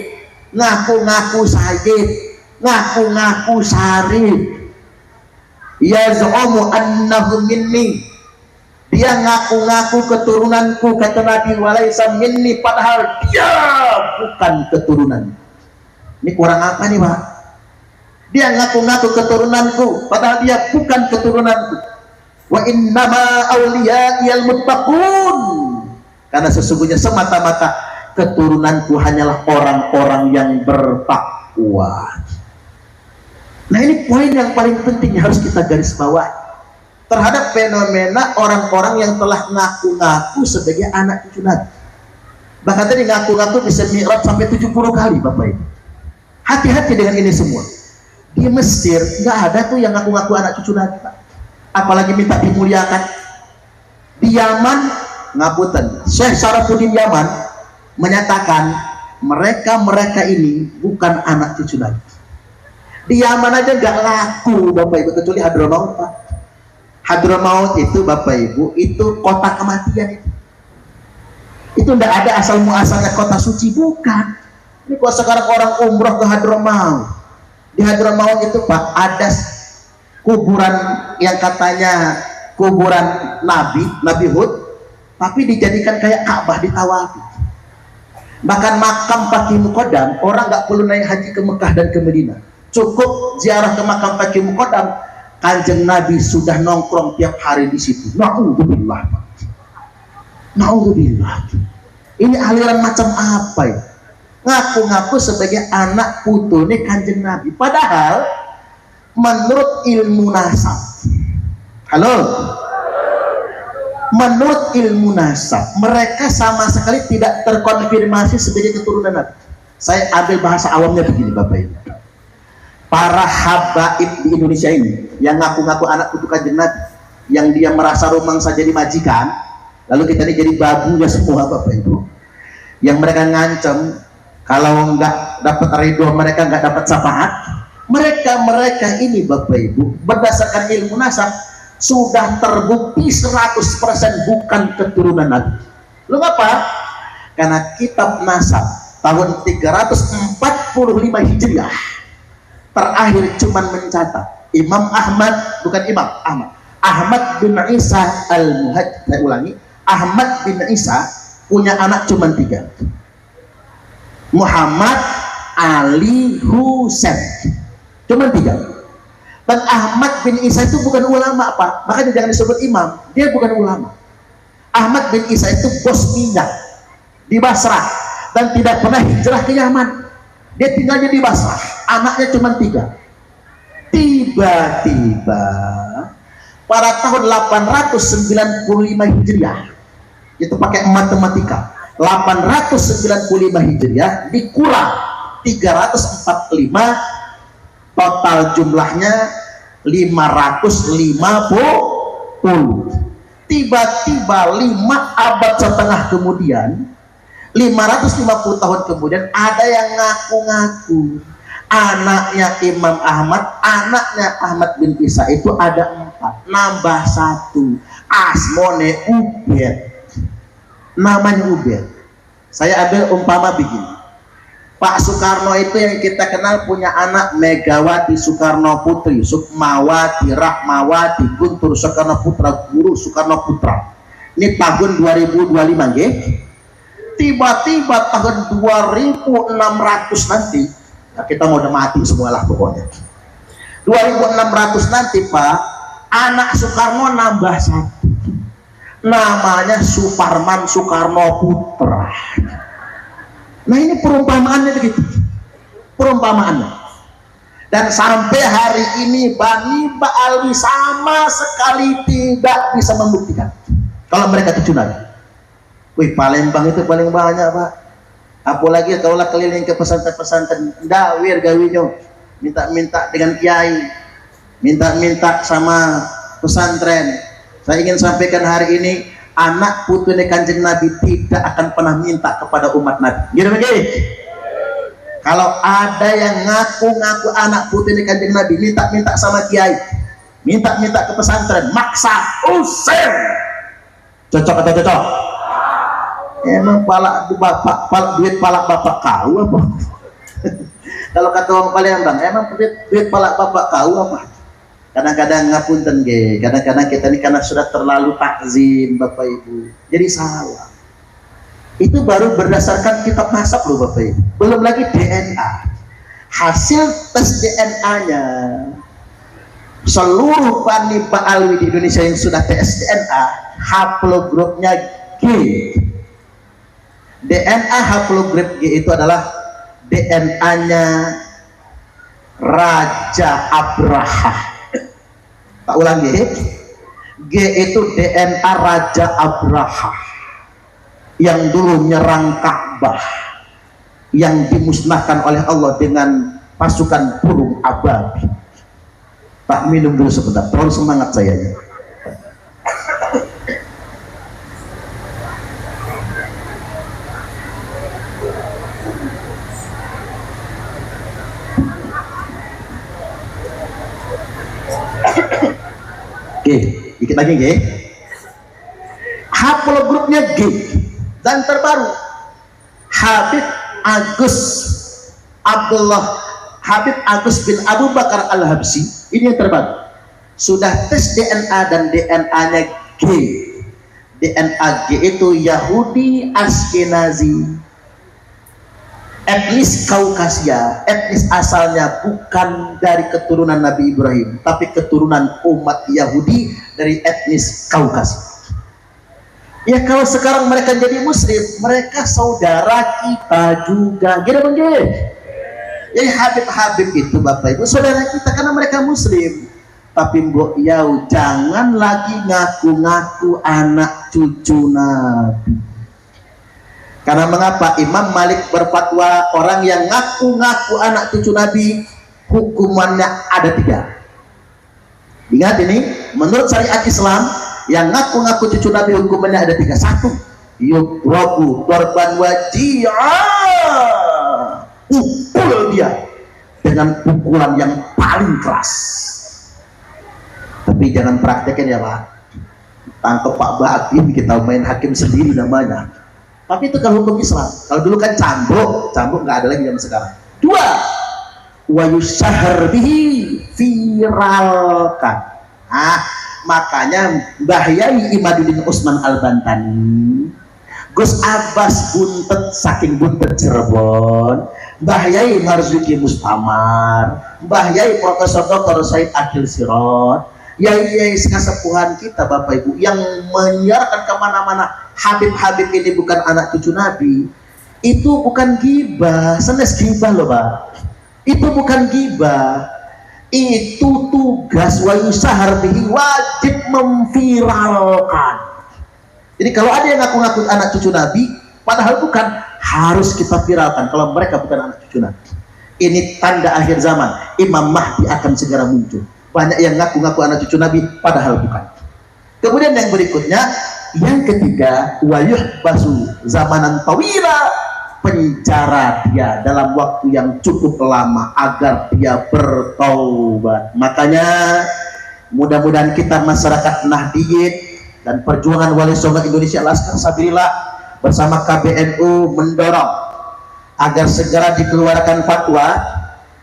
ngaku-ngaku sayyid, ngaku-ngaku syarif, yaz'umu annahu minni, dia ngaku-ngaku keturunanku kata Nabi, walaysa minni, padahal dia bukan keturunan. Ini kurang apa nih Pak? Dia ngaku-ngaku keturunanku padahal dia bukan keturunanku. Wa innama awliya'iyal muttaqun, karena sesungguhnya semata-mata keturunanku hanyalah orang-orang yang bertakwa. Nah ini poin yang paling penting yang harus kita garis bawah terhadap fenomena orang-orang yang telah ngaku-ngaku sebagai anak cucu Nabi. Bahkan tadi ngaku-ngaku bisa mi'raj sampai 70 kali Bapak Ibu. Hati-hati dengan ini semua. Di Mesir nggak ada tuh yang ngaku-ngaku anak cucu Nabi Pak, apalagi minta dimuliakan. Di Yaman, ngapunten, Syekh Syarafuddin Yaman menyatakan mereka ini bukan anak cucu Nabi. Di Yaman aja nggak laku Bapak Ibu, kecuali Hadramaut Pak. Hadramaut itu Bapak Ibu itu kota kematian itu nggak ada asal muasalnya kota suci, bukan. Ini kalau sekarang orang umroh ke Hadramaut, di Hadramaut itu Pak ada kuburan yang katanya kuburan Nabi Hud, tapi dijadikan kayak Ka'bah, ditawafi. Bahkan makam Faqih Muqaddam, orang nggak perlu naik haji ke Mekah dan ke Madinah, cukup ziarah ke makam Faqih Muqaddam, Kanjeng Nabi sudah nongkrong tiap hari di situ. Na'udzubillah. Na'udzubillah. Ini aliran macam apa ya? Ngaku-ngaku sebagai anak putune Kanjeng Nabi, padahal menurut ilmu nasab, halo, menurut ilmu nasab mereka sama sekali tidak terkonfirmasi sebagai keturunan Nabi. Saya ambil bahasa awamnya begini Bapak Ibu, para habaib di Indonesia ini yang ngaku-ngaku anak putu Kanjeng Nabi, yang dia merasa rumangsa jadi majikan, lalu kita ini jadi babunya semua Bapak Ibu, yang mereka ngancam kalau nggak dapat ridho mereka nggak dapat syafaat. Mereka ini Bapak Ibu berdasarkan ilmu nasab sudah terbukti 100% bukan keturunan Nabi. Lu apa? Karena kitab nasab tahun 345 Hijriah terakhir cuman mencatat Imam Ahmad, bukan Imam Ahmad bin Isa al-Muhajir. Saya ulangi, Ahmad bin Isa punya anak cuman 3, Muhammad, Ali, Husain, cuma 3. Dan Ahmad bin Isa itu bukan ulama Pak, makanya jangan disebut imam, dia bukan ulama. Ahmad bin Isa itu bos minyak di Basrah dan tidak pernah hijrah ke Yaman, dia tinggalnya di Basrah, anaknya cuma 3. Tiba-tiba pada tahun 895 Hijriah, itu pakai matematika, 895 Hijriah dikurang 345, total jumlahnya 550. Tiba-tiba 5,5 abad kemudian, 550 tahun kemudian, ada yang ngaku-ngaku anaknya Imam Ahmad, anaknya Ahmad bin Isa itu ada 4, nambah 1, asmone Ubed, namanya Ubed. Saya ambil umpama begini, Pak Soekarno itu yang kita kenal punya anak Megawati Soekarno Putri, Sukmawati, Rahmawati, Guntur Soekarno Putra, Guru Soekarno Putra. Ini tahun 2025 nggih. Tiba-tiba tahun 2600 nanti, ya kita mau udah mati semualah pokoknya. 2600 nanti Pak, anak Soekarno nambah 1, namanya Suparman Soekarno Putra. Nah ini perumpamaannya begitu, perumpamaannya. Dan sampai hari ini Bani Ba'alwi sama sekali tidak bisa membuktikan kalau mereka itu Nabi. Wih, Palembang itu paling banyak Pak. Apalagi kalau keliling ke pesantren-pesantren, dawir gawinyo, minta-minta dengan kiai, minta-minta sama pesantren. Saya ingin sampaikan hari ini, anak putri Kanjeng Nabi tidak akan pernah minta kepada umat Nabi. Gitu begini. Kalau ada yang ngaku-ngaku anak putri Kanjeng Nabi minta-minta sama kiai, minta-minta ke pesantren, maksa usir. Cocok atau cocok? Emang duit palak bapak kau apa? Kalau kata orang Palembang, emang duit palak bapak kau apa? Kadang-kadang ngapunten ge, kadang-kadang kita ini karena sudah terlalu takzim Bapak Ibu, jadi salah. Itu baru berdasarkan kitab nasab loh Bapak Ibu, belum lagi DNA. Hasil tes DNA-nya seluruh Bani Ba'alwi di Indonesia yang sudah tes DNA, haplogrupnya G. DNA haplogrip G itu adalah DNA-nya Raja Abraha. Tak ulang G itu DNA Raja Abraha yang dulu menyerang Ka'bah, yang dimusnahkan oleh Allah dengan pasukan burung ababi. Tak minum dulu sebentar, terlalu semangat saya ini. Oke, dikit lagi G. Haplogrupnya G. Dan terbaru Habib Agus bin Abu Bakar Al-Habsyi, ini yang terbaru. Sudah tes DNA dan DNA-nya G. DNA G itu Yahudi Askenazi, etnis Kaukasia, etnis asalnya bukan dari keturunan Nabi Ibrahim, tapi keturunan umat Yahudi dari etnis Kaukasia. Ya kalau sekarang mereka jadi muslim, mereka saudara kita juga. Gila bang. Jadi Habib itu Bapak Ibu saudara kita karena mereka muslim. Tapi mbok yau jangan lagi ngaku-ngaku anak cucu Nabi. Karena mengapa? Imam Malik berfatwa orang yang ngaku-ngaku anak cucu Nabi hukumannya ada 3. Ingat ini, menurut syariat Islam yang ngaku-ngaku cucu Nabi hukumannya ada 3. 1, yukrabu korban wajiyah, pukul dia dengan pukulan yang paling keras. Tapi jangan praktekin ya Pak, tangkap Pak Bahakim kita main hakim sendiri namanya. Tapi itu kalau hukum Islam. Kalau dulu kan cambuk nggak ada lagi zaman sekarang. 2, wa yusyahar bihi, viralkan. Makanya Mbah Yai Imaduddin Usman Al-Bantani, Gus Abbas buntet saking buntet Cirebon, Mbah Yai Marzuki Mustamar, Mbah Yai Profesor Dr. Said Akil Sirot, Yai sesepuhan kita Bapak Ibu yang menyiarkan kemana-mana Habib-Habib ini bukan anak cucu Nabi, itu bukan gibah, senes gibah loh Pak. Itu bukan gibah, itu tugas wa yusahar bihi, wajib memviralkan. Jadi kalau ada yang ngaku-ngaku anak cucu Nabi padahal bukan, harus kita viralkan kalau mereka bukan anak cucu Nabi. Ini tanda akhir zaman, Imam Mahdi akan segera muncul. Banyak yang ngaku-ngaku anak cucu Nabi padahal bukan. Kemudian yang berikutnya, yang ketiga, wayuh basu zamanan tawila, penjara dia dalam waktu yang cukup lama agar dia bertaubat. Makanya mudah-mudahan kita masyarakat Nahdliyin dan perjuangan Wali Songo Indonesia Laskar Sabilillah bersama KBNU mendorong agar segera dikeluarkan fatwa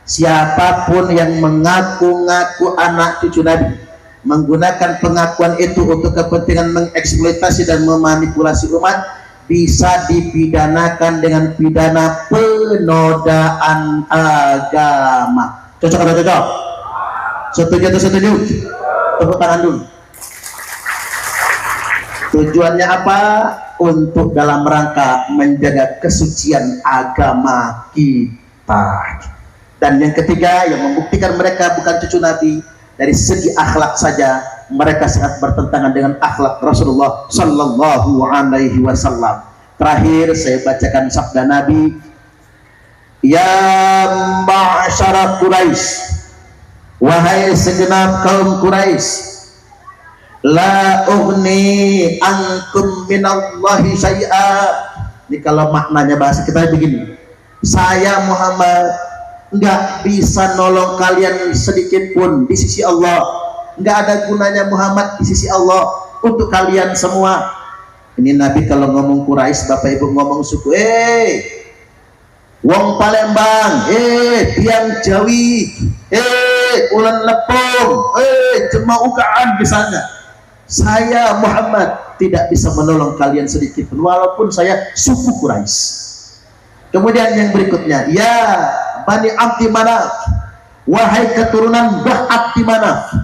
siapapun yang mengaku-ngaku anak cucu Nabi menggunakan pengakuan itu untuk kepentingan mengeksploitasi dan memanipulasi umat bisa dipidanakan dengan pidana penodaan agama. Cocok atau cocok? Setuju atau setuju? Tepuk tangan dulu. Tujuannya apa? Untuk dalam rangka menjaga kesucian agama kita. Dan yang ketiga, yang membuktikan mereka bukan cucu Nabi, dari segi akhlak saja mereka sangat bertentangan dengan akhlak Rasulullah Sallallahu Alaihi Wasallam. Terakhir saya bacakan sabda Nabi, ya ma'asyara Quraisy, wahai segenap kaum Quraisy, la ughni ankum minallahi syai'a. Ini kalau maknanya bahasa kita begini, saya Muhammad nggak bisa nolong kalian sedikit pun di sisi Allah. Nggak ada gunanya Muhammad di sisi Allah untuk kalian semua. Ini Nabi kalau ngomong Quraisy, Bapak Ibu ngomong suku, wong Palembang, tiang Jawi, Ulan Lepong, Jemaukaan misalnya. Saya Muhammad tidak bisa menolong kalian sedikit pun walaupun saya suku Quraisy. Kemudian yang berikutnya, ya Bani Abdi Manaf, wahai keturunan Bah Abdi Manaf,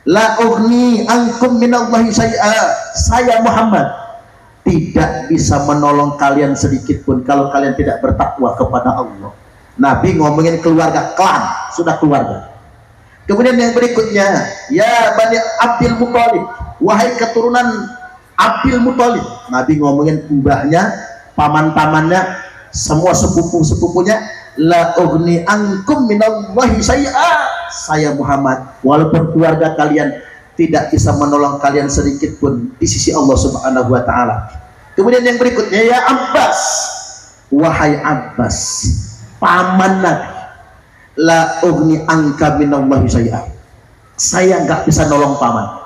la ughni ankum minallahi syai'a. Saya Muhammad tidak bisa menolong kalian sedikit pun kalau kalian tidak bertakwa kepada Allah. Nabi ngomongin keluarga, klan, sudah keluarga. Kemudian yang berikutnya, ya Bani Abdul Muthalib, wahai keturunan Abdul Muthalib. Nabi ngomongin mbahnya, paman-pamannya, semua sepupu-sepupunya. La ughni ankum minallahi syai'a. Saya Muhammad walaupun keluarga kalian tidak bisa menolong kalian sedikit pun di sisi Allah Subhanahu wa taala. Kemudian yang berikutnya, ya Abbas, wahai Abbas, paman Nabi, la ughni anka minallahi syai'a. Saya enggak bisa nolong paman.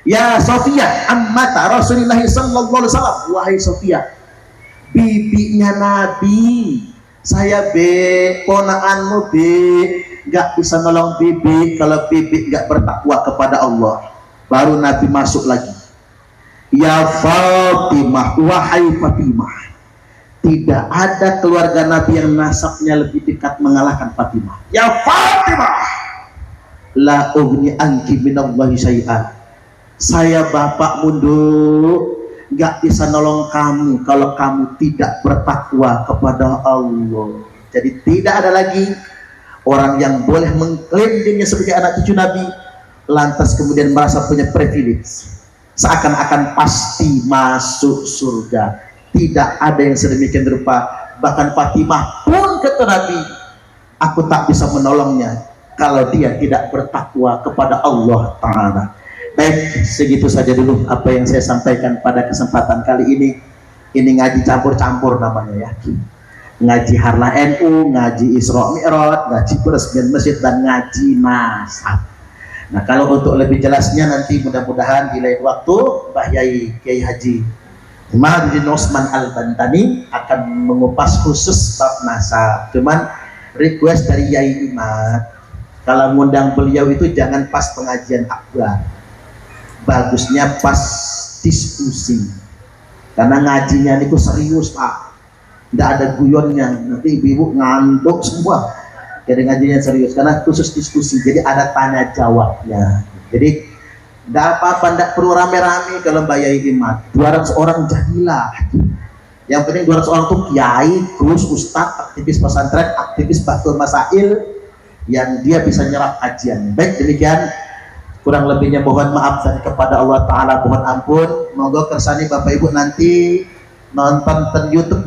Ya Sofia, ammata Rasulullah sallallahu alaihi wasallam, wahai Sofia, bibinya Nabi. Saya ponaanmu nggak bisa nolong bibi kalau bibi nggak bertakwa kepada Allah. Baru Nabi masuk lagi, ya Fatimah, wahai Fatimah, tidak ada keluarga Nabi yang nasabnya lebih dekat mengalahkan Fatimah. Ya Fatimah, la ughni anki minallahi syai'an. Saya bapak mundur nggak bisa nolong kamu kalau kamu tidak bertakwa kepada Allah. Jadi tidak ada lagi orang yang boleh mengklaim dirinya sebagai anak cucu Nabi lantas kemudian merasa punya privilege seakan-akan pasti masuk surga. Tidak ada yang sedemikian rupa. Bahkan Fatimah pun kata Nabi, aku tak bisa menolongnya kalau dia tidak bertakwa kepada Allah Ta'ala. Baik, segitu saja dulu apa yang saya sampaikan pada kesempatan kali ini. Ini ngaji campur-campur namanya ya. Ngaji Harla NU, ngaji Isra Mi'raj, ngaji peresmian masjid, dan ngaji nasab. Nah, kalau untuk lebih jelasnya nanti mudah-mudahan di lain waktu Mbah Yai Kiai Haji Mahmudin Osman Al-Bantani akan mengupas khusus bab nasab. Cuman request dari Yai Imad, kalau ngundang beliau itu jangan pas pengajian akbar, bagusnya pas diskusi, karena ngajinya itu serius Pak, tidak ada guyonnya, nanti ibu-ibu ngantuk semua. Jadi ngajinya serius karena khusus diskusi, jadi ada tanya jawabnya. Jadi tidak apa-apa, tidak perlu rame-rame. Kalau Mbak Yai Imad 200 orang jadilah, yang penting 200 orang tuh kiai, terus ustadz, aktivis pesantren, aktivis batul masail yang dia bisa nyerap kajian. Baik, demikian kurang lebihnya mohon maaf dan kepada Allah Ta'ala mohon ampun. Monggo kersani Bapak Ibu nanti nonton di YouTube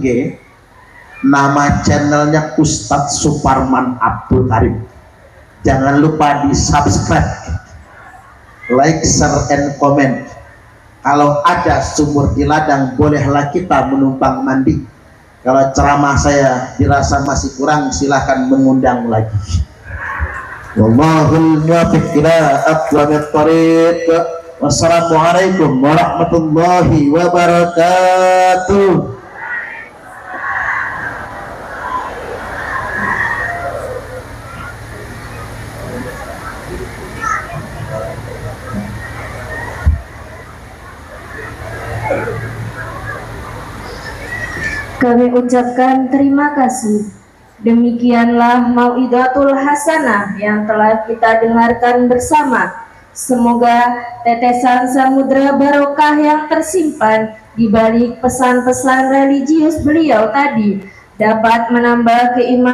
nama channelnya Ustadz Suparman Abdul Karim, jangan lupa di subscribe like, share, and comment. Kalau ada sumur di ladang, bolehlah kita menumpang mandi. Kalau ceramah saya dirasa masih kurang, silahkan mengundang lagi. Wallahul muwaffiq ila aqwamit thariq. Wassalamualaikum warahmatullahi wabarakatuh. Kami ucapkan terima kasih. Demikianlah mau'idatul hasanah yang telah kita dengarkan bersama. Semoga tetesan samudra barokah yang tersimpan di balik pesan-pesan religius beliau tadi dapat menambah keimanan